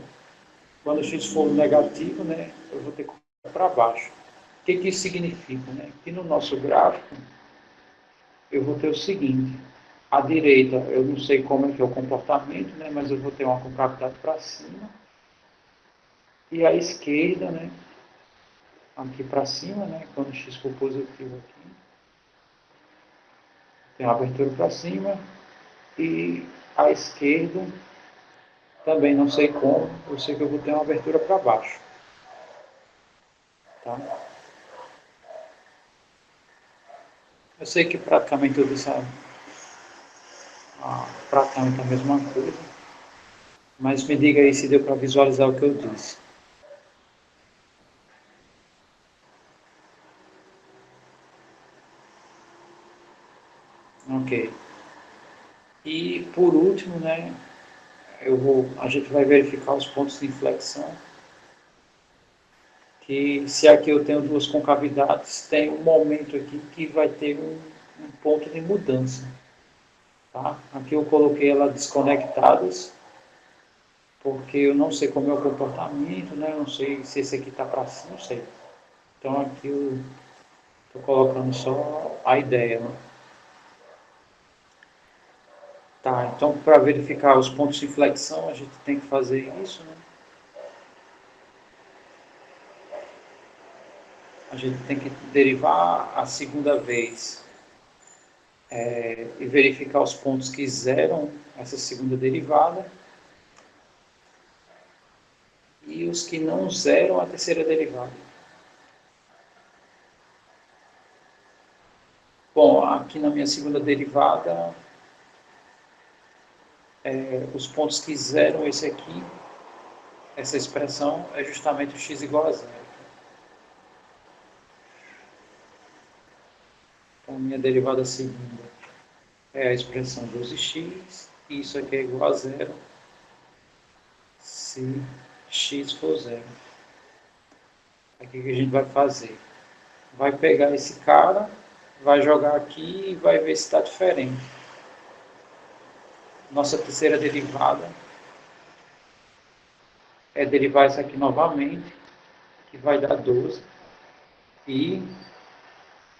quando x for negativo, né? Eu vou ter concavidade para baixo. O que isso significa, né? Que no nosso gráfico, eu vou ter o seguinte: à direita, eu não sei como é que é o comportamento, né, mas eu vou ter uma concavidade para cima. E à esquerda, né, aqui para cima, né, quando x for positivo aqui, tem uma abertura para cima. E à esquerda, também não sei como, eu sei que eu vou ter uma abertura para baixo. Tá? Eu sei que praticamente eu disse praticamente a mesma coisa, mas me diga aí se deu para visualizar o que eu disse. Ok. E por último, né, a gente vai verificar os pontos de inflexão, que se aqui eu tenho duas concavidades, tem um momento aqui que vai ter um ponto de mudança. Tá? Aqui eu coloquei elas desconectadas, porque eu não sei como é o comportamento, né? Eu não sei se esse aqui está para cima, não sei. Então aqui eu estou colocando só a ideia. Né? Tá, então para verificar os pontos de inflexão, a gente tem que fazer isso, né? A gente tem que derivar a segunda vez e verificar os pontos que zeram essa segunda derivada e os que não zeram a terceira derivada. Bom, aqui na minha segunda derivada, os pontos que zeram esse aqui essa expressão é justamente o x igual a zero. Então, a minha derivada segunda é a expressão 12x, e isso aqui é igual a zero se x for zero. Aqui o que a gente vai fazer? Vai pegar esse cara, vai jogar aqui e vai ver se está diferente. Nossa terceira derivada é derivar isso aqui novamente, que vai dar 12. E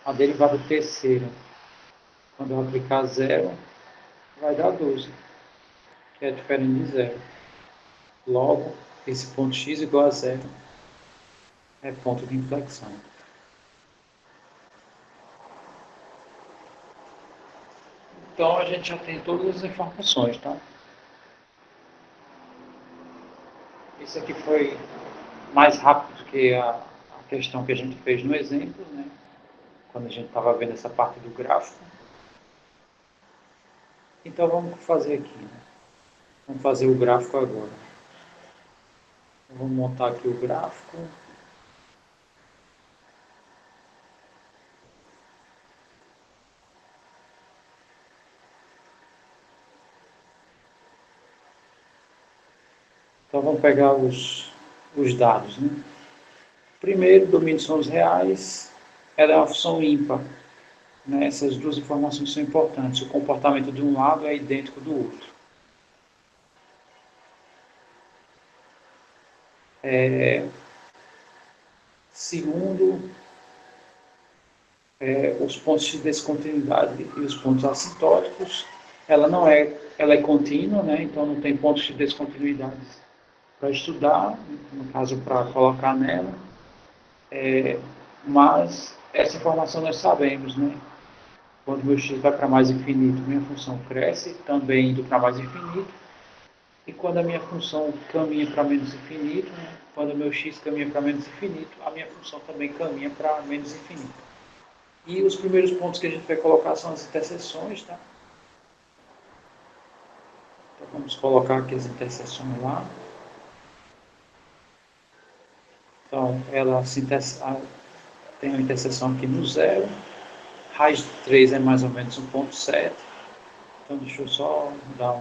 a derivada terceira, quando eu aplicar zero, vai dar 12, que é diferente de zero. Logo, esse ponto x igual a zero é ponto de inflexão. Então, a gente já tem todas as informações, tá? Isso aqui foi mais rápido do que a questão que a gente fez no exemplo, né? Quando a gente estava vendo essa parte do gráfico. Então, vamos fazer aqui, né? Vamos fazer o gráfico agora. Então, vamos montar aqui o gráfico. Então, vamos pegar os dados, né? Primeiro, domínio são os reais, ela é uma função ímpar. Né? Essas duas informações são importantes. O comportamento de um lado é idêntico do outro. Segundo, os pontos de descontinuidade e os pontos assintóticos, ela é contínua, né? Então não tem pontos de descontinuidade para estudar, no caso para colocar nela, mas essa informação nós sabemos, né? Quando meu x vai para mais infinito, minha função cresce, também indo para mais infinito, e quando a minha função caminha para menos infinito, né? Quando o meu x caminha para menos infinito, a minha função também caminha para menos infinito. E os primeiros pontos que a gente vai colocar são as interseções, tá? Então vamos colocar aqui as interseções lá. Então ela tem uma interseção aqui no zero. Raiz de 3 é mais ou menos 1,7. Então deixa eu só dar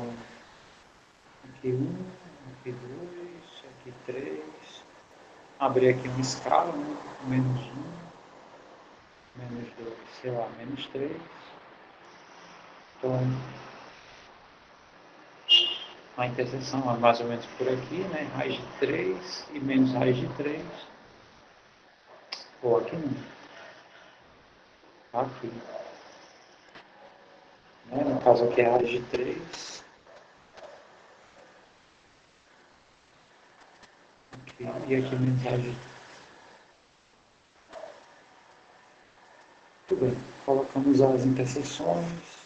aqui 1, aqui 2, aqui 3. Abrir aqui uma escala, né? Menos 1, menos 2, sei lá, menos 3. Então, a interseção é mais ou menos por aqui, né? Raiz de 3 e menos raiz de 3. Ou aqui não. Aqui. Né? No caso aqui é raiz de 3. Aqui, e aqui menos raiz de 3. Tudo bem. Colocamos as interseções.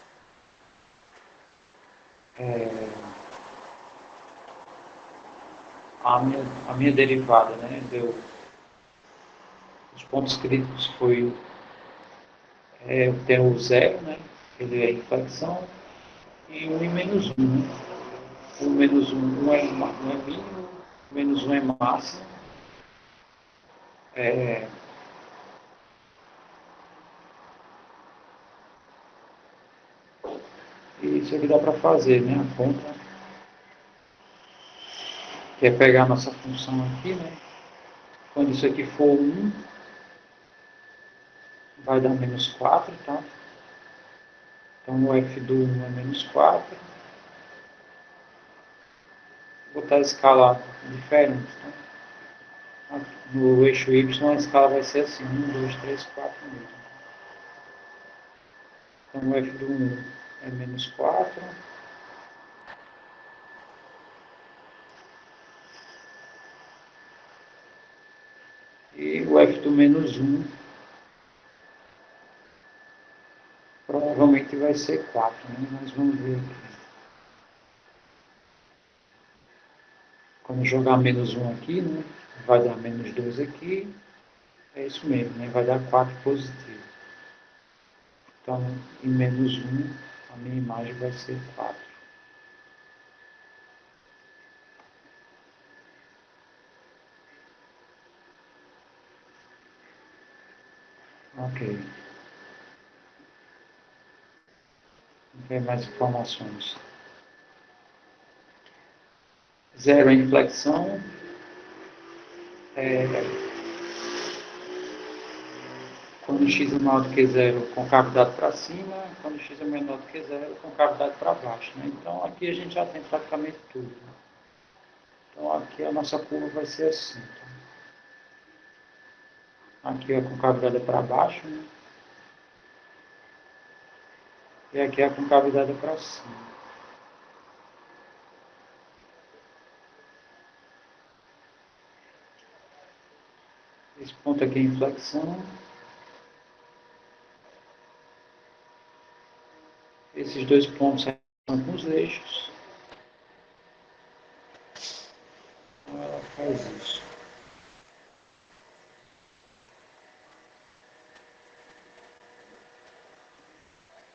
A minha derivada, né? Os pontos críticos foi tem o zero, né? Ele é inflexão, e 1 e menos 1, né? 1 menos 1 é mínimo, menos 1 é máximo. E isso aqui dá para fazer, né? A conta, que é pegar a nossa função aqui, né? Quando isso aqui for 1, vai dar menos 4, tá? Então o f do 1 é menos 4. Vou botar a escala diferente, tá? No eixo y a escala vai ser assim, 1, 2, 3, 4 mesmo. Então o f do 1 é menos 4. E o f do menos 1 provavelmente vai ser 4, né? Nós vamos ver aqui. Quando jogar menos 1 aqui, né? Vai dar menos 2 aqui. É isso mesmo, né? Vai dar 4 positivo. Então, em menos 1, a minha imagem vai ser 4. Ok. Não tem mais informações. Zero é inflexão. Quando x é maior do que zero, com cavidade para cima. Quando x é menor do que zero, com cavidade para baixo. Né? Então, aqui a gente já tem praticamente tudo. Então, aqui a nossa curva vai ser assim. Aqui a concavidade é para baixo, né? E aqui a concavidade é para cima. Esse ponto aqui é inflexão. Esses dois pontos são com os eixos. Então ela faz isso.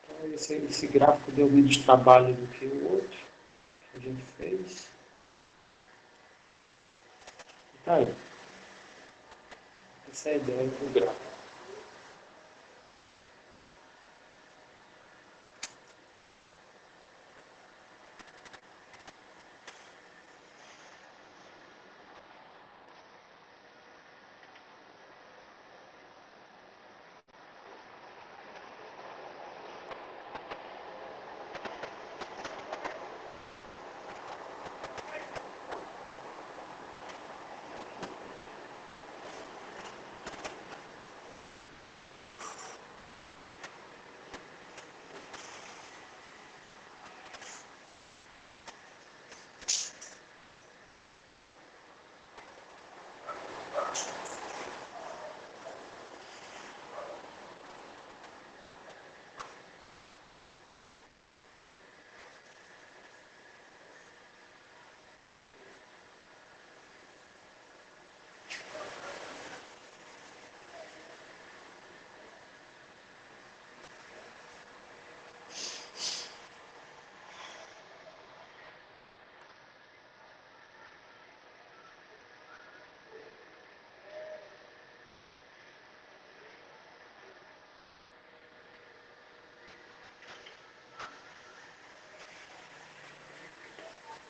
Então esse gráfico deu menos trabalho do que o outro que a gente fez. E tá aí. Essa é a ideia do gráfico.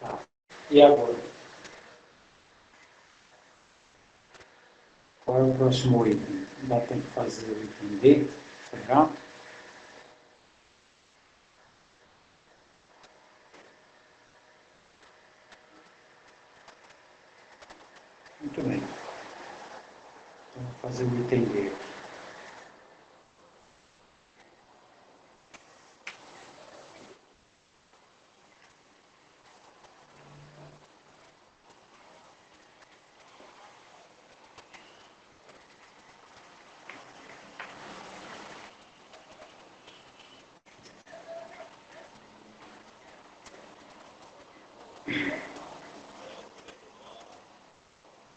Tá. E agora? Qual é o próximo item? Ainda tem que fazer o item D, pegar. Muito bem. Então, vou fazer o item D.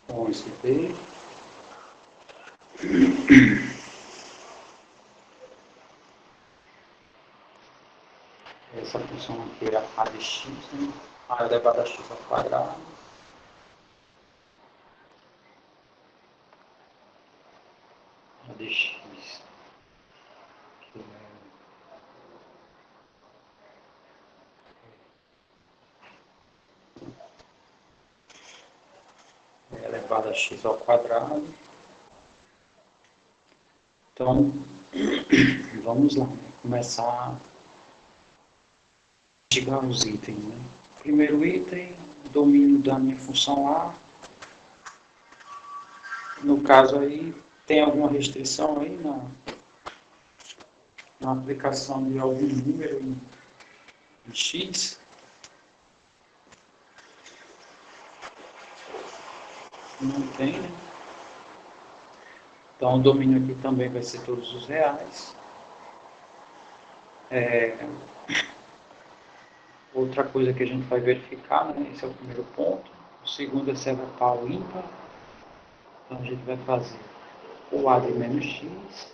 Com esse D. Essa função aqui é a de x, né? A elevado a x ao quadrado. A de x, que é elevado a x ao quadrado. Então, vamos lá, começar a chegar os itens. Né? Primeiro item, domínio da minha função A. No caso aí, tem alguma restrição aí na aplicação de algum número em x? Não tem, né? Então, o domínio aqui também vai ser todos os reais. Outra coisa que a gente vai verificar, né? Esse é o primeiro ponto. O segundo é se é pau ímpar. Então, a gente vai fazer o A de menos x.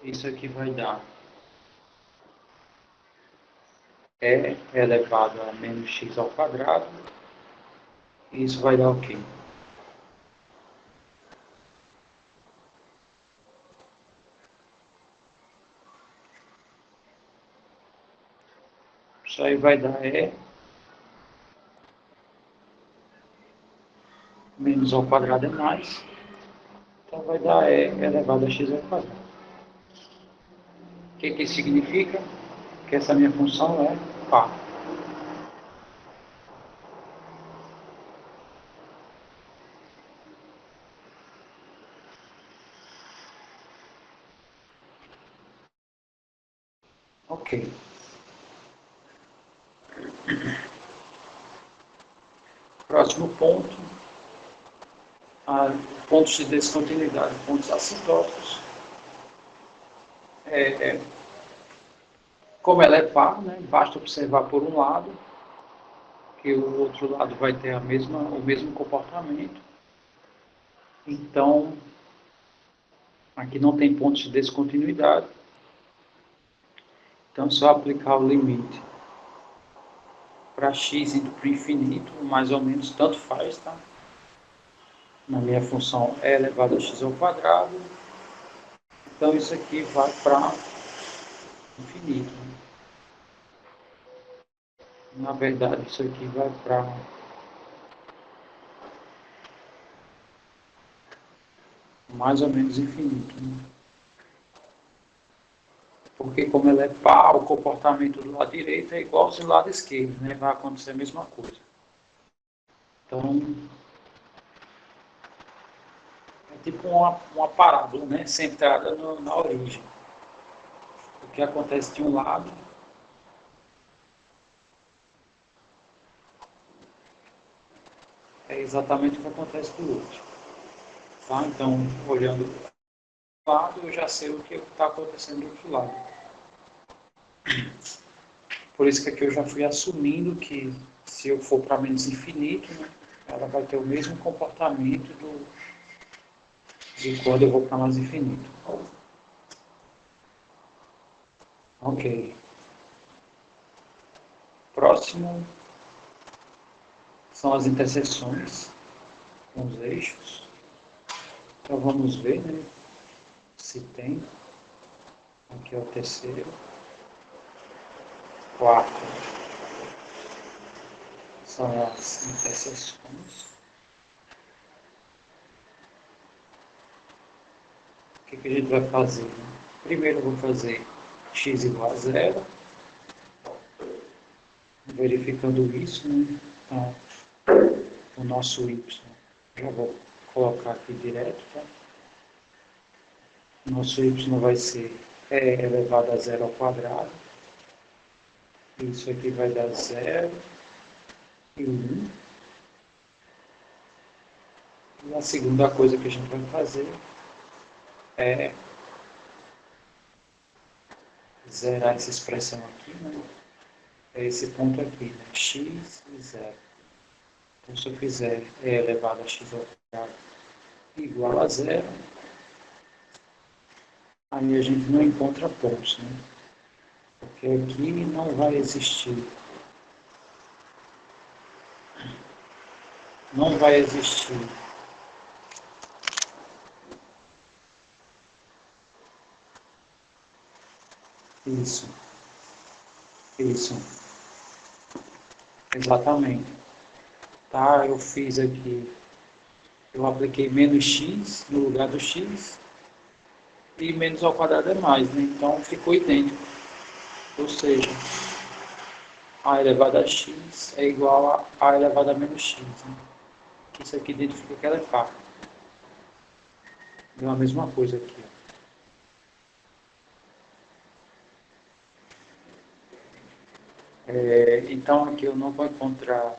Isso aqui vai dar E elevado a menos x ao quadrado. E isso vai dar o quê? Isso aí vai dar E menos ao quadrado é mais. Então vai dar E elevado a x ao quadrado. O que isso significa? Que essa minha função é par. Ok. Próximo ponto. Pontos de descontinuidade, pontos assintóticos. Como ela é par, né, basta observar por um lado, que o outro lado vai ter o mesmo comportamento. Então, aqui não tem pontos de descontinuidade. Então, se eu aplicar o limite para x indo para o infinito, mais ou menos, tanto faz, tá? Na minha função é elevado a x ao quadrado. Então, isso aqui vai para infinito. Na verdade, isso aqui vai para mais ou menos infinito. Né? Porque como ela é par, o comportamento do lado direito é igual ao do lado esquerdo, né? Vai acontecer a mesma coisa. Então, é tipo uma parábola, né? Centrada na origem. O que acontece de um lado é exatamente o que acontece do outro. Tá? Então, olhando do lado, eu já sei o que está acontecendo do outro lado. Por isso que aqui eu já fui assumindo que se eu for para menos infinito, né, ela vai ter o mesmo comportamento de quando eu vou para mais infinito. Ok. Próximo são as interseções com os eixos. Então vamos ver, né, se tem. Aqui é o terceiro. Quarto são as interseções. O que a gente vai fazer? Né? Primeiro eu vou fazer x igual a zero, verificando isso, né? Então, o nosso y, já vou colocar aqui direto, tá? Nosso y vai ser e elevado a zero ao quadrado. Isso aqui vai dar 0 e 1. E a segunda coisa que a gente vai fazer é zerar essa expressão aqui, né? É esse ponto aqui, né? X e 0. Então, se eu fizer e elevado a x ao quadrado igual a 0, aí a gente não encontra pontos, né? Porque aqui não vai existir. Não vai existir isso. Isso. Exatamente. Tá, eu fiz aqui, eu apliquei menos x no lugar do x e menos ao quadrado é mais, né? Então ficou idêntico. Ou seja, a elevado a x é igual a elevado a menos x. Né? Isso aqui identifica que ela é par. Deu a mesma coisa aqui. Ó. Então aqui eu não vou encontrar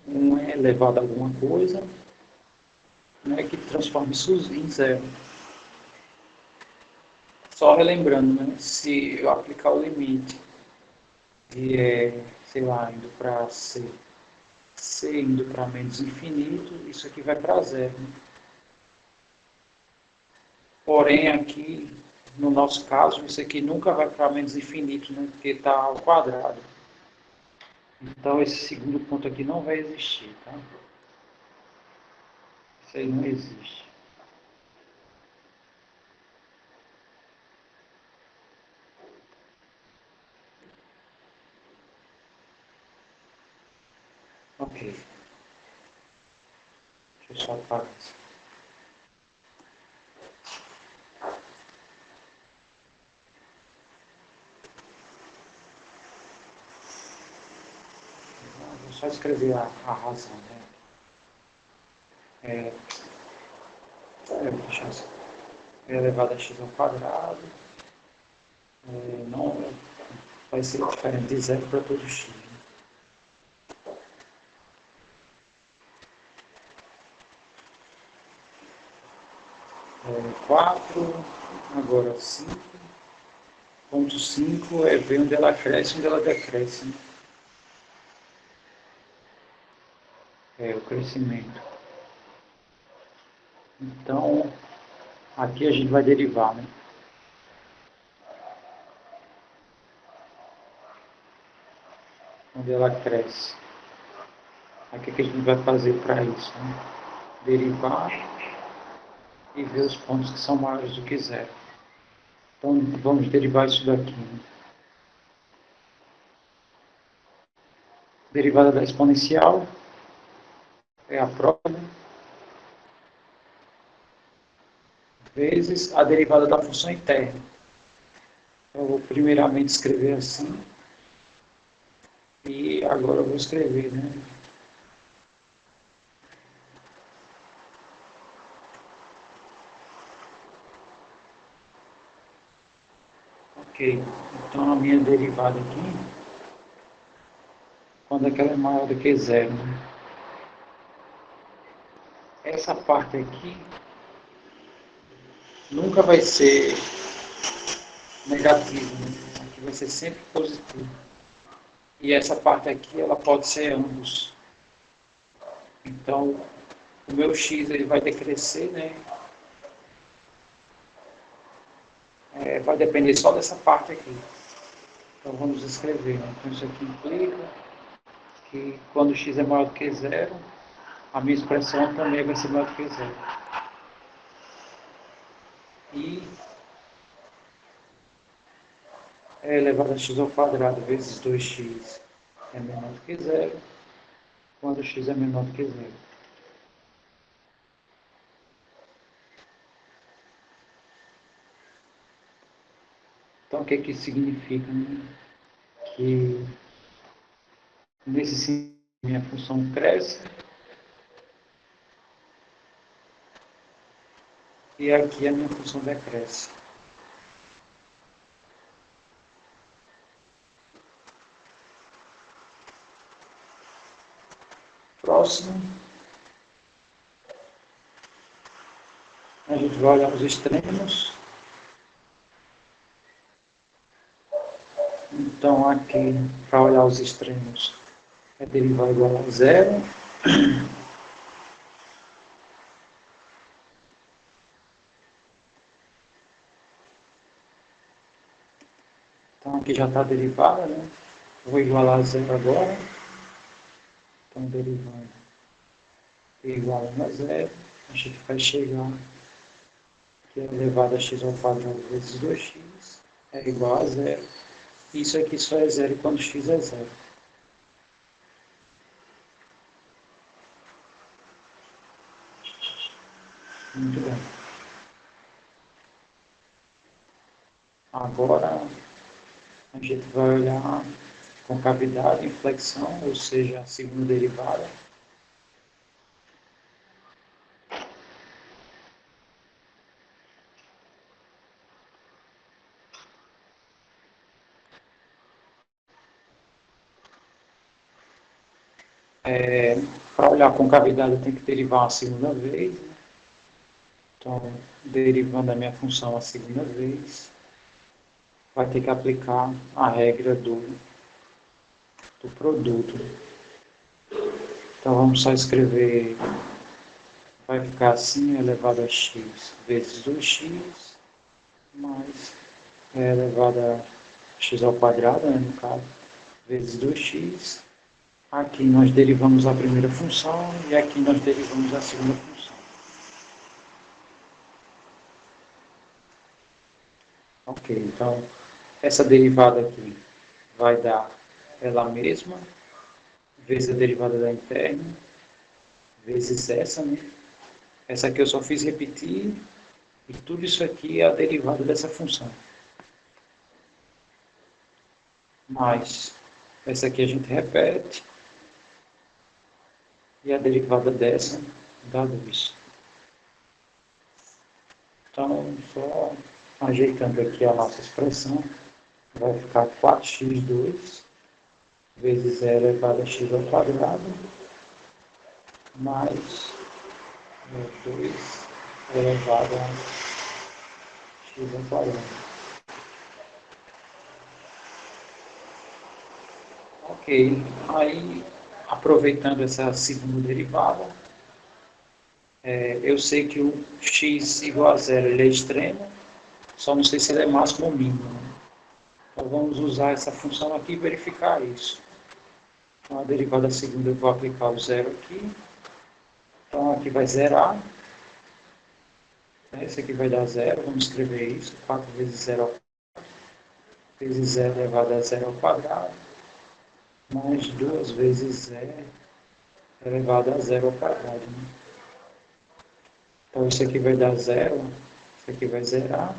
um e elevado a alguma coisa, né, que transforme isso em zero. Só relembrando, né, se eu aplicar o limite de, sei lá, indo para C indo para menos infinito, isso aqui vai para zero. Né? Porém, aqui, no nosso caso, isso aqui nunca vai para menos infinito, né? Porque está ao quadrado. Então, esse segundo ponto aqui não vai existir, tá? Isso aí não existe. eu só apago isso. Vou só escrever a razão, né? Deixa eu ver. É elevado a x ao quadrado. Não vai ser diferente de zero para todo x. Né? 4, agora 5,5 é ver onde ela cresce e onde ela decresce. Né? É o crescimento. Então, aqui a gente vai derivar, né? Onde ela cresce. Aqui o que a gente vai fazer para isso? Né? Derivar e ver os pontos que são maiores do que zero. Então, vamos derivar isso daqui. Né? Derivada da exponencial é a própria, vezes a derivada da função interna. Eu vou primeiramente escrever assim, e agora eu vou escrever, né? Ok, então a minha derivada aqui, quando é que ela é maior do que zero, né? Essa parte aqui nunca vai ser negativa, né? Aqui vai ser sempre positivo. E essa parte aqui, ela pode ser ambos. Então, o meu x ele vai decrescer, né? Vai depender só dessa parte aqui. Então, vamos escrever. Né? Então, isso aqui implica que quando x é maior do que zero, a minha expressão também vai ser maior do que zero. E é elevado a x ao quadrado vezes 2x é menor do que zero, quando x é menor do que zero. Então, o que que isso significa? Né? Que nesse sentido, minha função cresce, e aqui a minha função decresce. Próximo, a gente vai olhar os extremos. Então, aqui, para olhar os extremos, é derivar igual a zero. Então, aqui já está derivada, né? Vou igualar a zero agora. Então, derivando igual a zero, a gente vai chegar que é elevado a x ao quadrado vezes 2x é igual a zero. Isso aqui só é zero quando x é zero. Muito bem. Agora a gente vai olhar concavidade, inflexão, ou seja, a segunda derivada. Para olhar a concavidade, eu tenho que derivar a segunda vez. Né? Então, derivando a minha função a segunda vez, vai ter que aplicar a regra do produto. Então, vamos só escrever, vai ficar assim, elevado a x vezes 2x, mais elevado a x ao quadrado, né, no caso, vezes 2x. Aqui nós derivamos a primeira função e aqui nós derivamos a segunda função. Ok, então essa derivada aqui vai dar ela mesma, vezes a derivada da interna, vezes essa, né? Essa aqui eu só fiz repetir, e tudo isso aqui é a derivada dessa função. Mas essa aqui a gente repete, e a derivada dessa dá 2. Então, só ajeitando aqui a nossa expressão, vai ficar 4x2 vezes 0 elevado a x ao quadrado, mais 2 elevado a x ao quadrado. Ok, aí aproveitando essa segunda derivada, eu sei que o x igual a zero ele é extremo, só não sei se ele é máximo ou mínimo. Né? Então vamos usar essa função aqui e verificar isso. Então a derivada segunda eu vou aplicar o zero aqui. Então aqui vai zerar. Esse aqui vai dar zero, vamos escrever isso. 4 vezes 0 vezes 0 elevado a 0 ao quadrado, mais 2 vezes 0 elevado a 0 ao quadrado. Né? Então isso aqui vai dar zero, isso aqui vai zerar,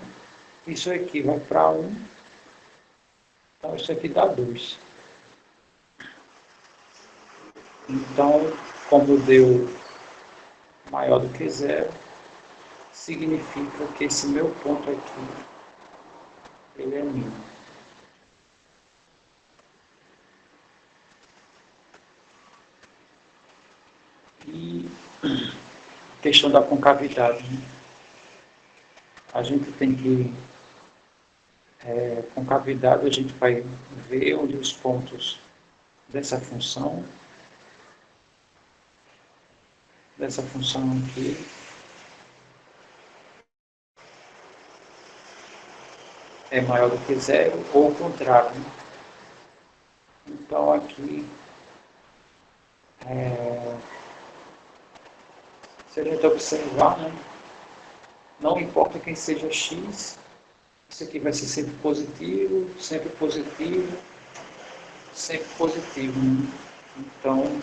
isso aqui vai para 1, então isso aqui dá 2. Então, como deu maior do que zero, significa que esse meu ponto aqui, ele é mínimo. E questão da concavidade, né? A gente tem que, concavidade, a gente vai ver onde os pontos dessa função aqui, é maior do que zero, ou o contrário. Né? Então aqui, se a gente observar, né, não importa quem seja x, isso aqui vai ser sempre positivo, sempre positivo, sempre positivo. Né? Então,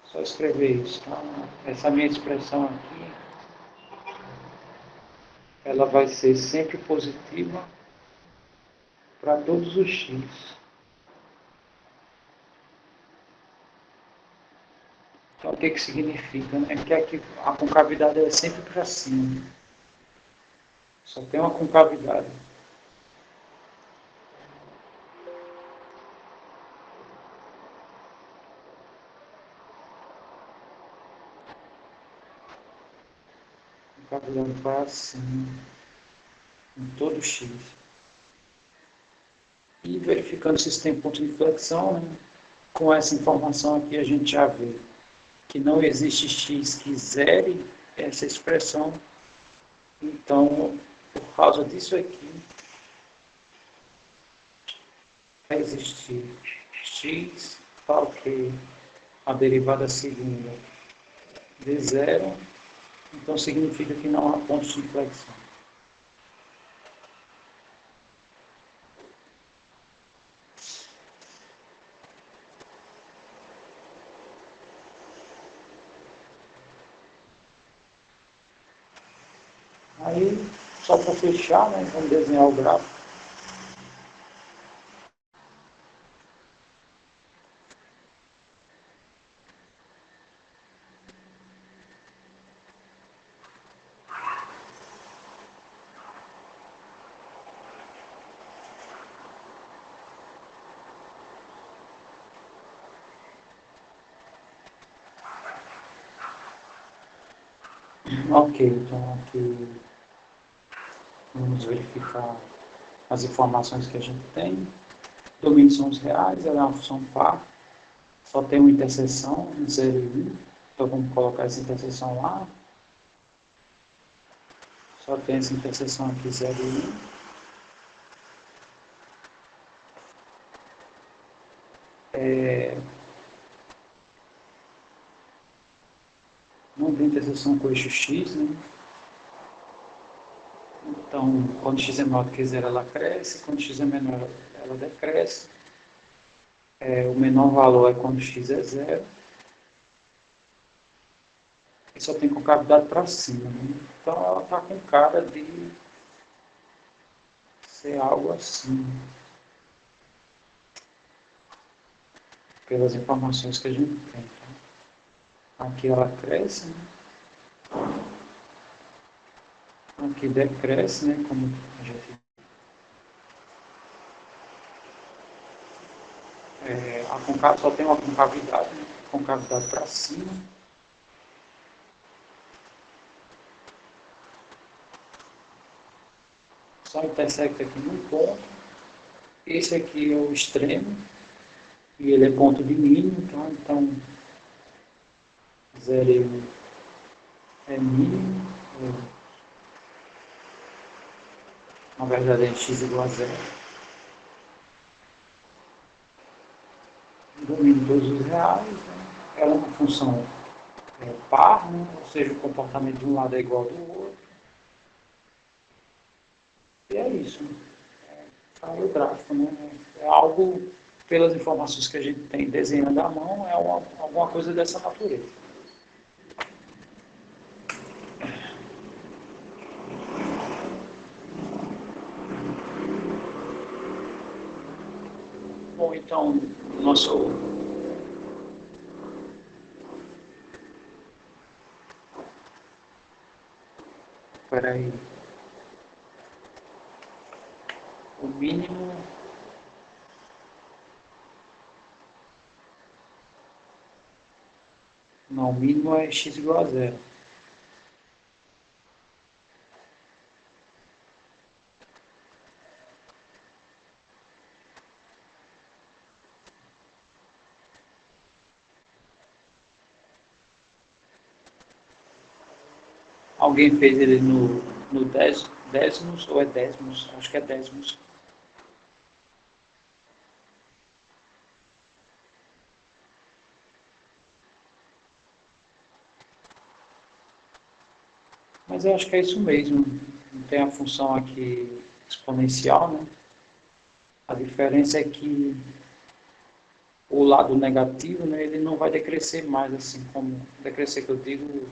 só escrever isso. Tá? Essa minha expressão aqui, ela vai ser sempre positiva para todos os x. Então, o que significa? Né? Que aqui a concavidade é sempre para cima. Só tem uma concavidade. Concavidade para cima. Em todo x. E verificando se isso tem ponto de inflexão, né? Com essa informação aqui a gente já vê que não existe x que zere essa expressão. Então, por causa disso aqui, vai existir x tal que a derivada segunda de zero, então significa que não há pontos de inflexão. Aí, só para fechar, né, vamos desenhar o gráfico. Ok, então aqui vamos verificar as informações que a gente tem. Domínios são os reais, ela é uma função par, só tem uma interseção, 0 e 1. Então vamos colocar essa interseção lá. Só tem essa interseção aqui, 0 e 1. Não tem interseção com o eixo x, né? Então, quando x é maior do que zero, ela cresce, quando x é menor, ela decresce. O menor valor é quando x é zero. E só tem concavidade para cima. Né? Então ela está com cara de ser algo assim. Pelas informações que a gente tem. Tá? Aqui ela cresce, né? Aqui decresce, né? Como a gente só tem uma concavidade, né? Concavidade para cima. Só intersecta aqui num ponto. Esse aqui é o extremo, e ele é ponto de mínimo, tá? Então 0 é mínimo, na verdade é x igual a zero. Domino todos os reais, né? Ela é uma função par, né? Ou seja, o comportamento de um lado é igual ao do outro. E é isso. Né? Aí o gráfico, né? É algo, pelas informações que a gente tem desenhando à mão, é alguma coisa dessa natureza. Bom, então, nosso... Espera aí. O mínimo... Não, o mínimo é x igual a zero. Alguém fez ele no décimos ou é décimos? Acho que é décimos. Mas eu acho que é isso mesmo. Tem a função aqui exponencial, né? A diferença é que o lado negativo, né, ele não vai decrescer mais, assim como decrescer que eu digo,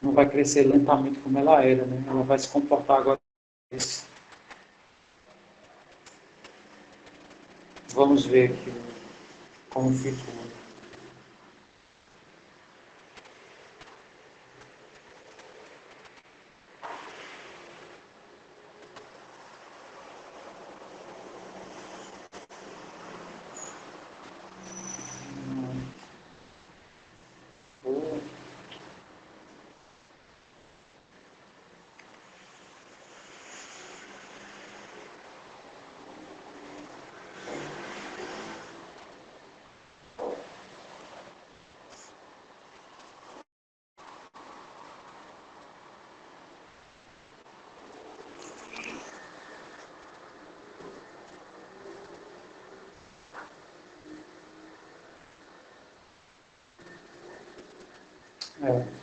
não vai crescer lentamente como ela era, né? Ela vai se comportar agora. Vamos ver aqui como ficou.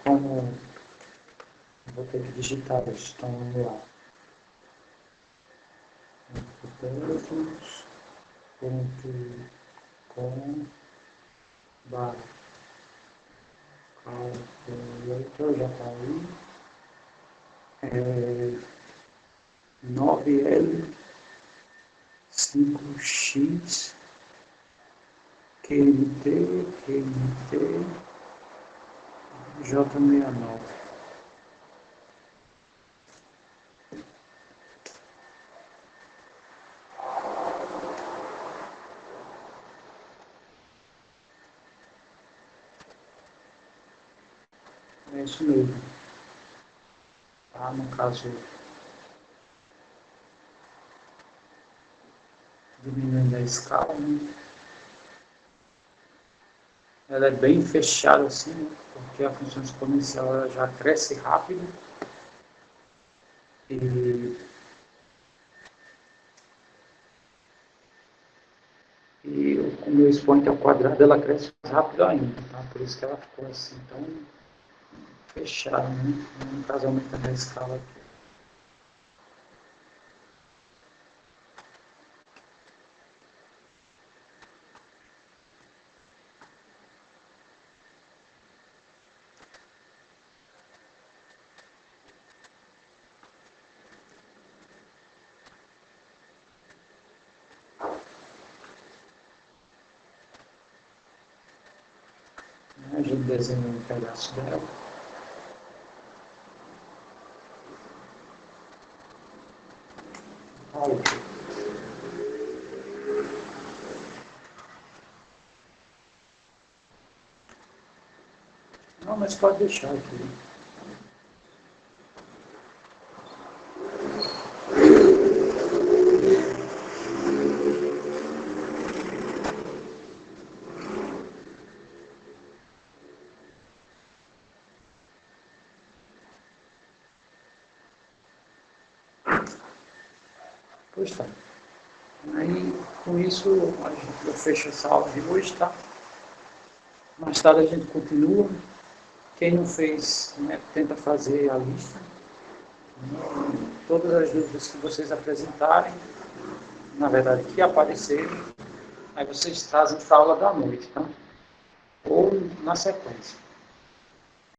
Como vou ter que digitar isso, então vamos lá. Pontos, ponto, com, barra, calculator, já está aí. 9L, 5X, QMT, QMT, J69. É isso mesmo. Tá? No caso, diminuindo a escala, né? Ela é bem fechada assim, né? Porque a função exponencial ela já cresce rápido e, e o meu expoente ao quadrado ela cresce mais rápido ainda, tá? Por isso que ela ficou assim tão fechada, né? No caso, aumentando a escala aqui. A gente desenha um pedaço dela. Olha. Não, mas pode deixar aqui. Pois tá. Aí, com isso, eu fecho essa aula de hoje, tá? Mais tarde a gente continua. Quem não fez, né, tenta fazer a lista. Todas as dúvidas que vocês apresentarem, na verdade, que aparecerem, aí vocês trazem para a aula da noite, tá? Ou na sequência.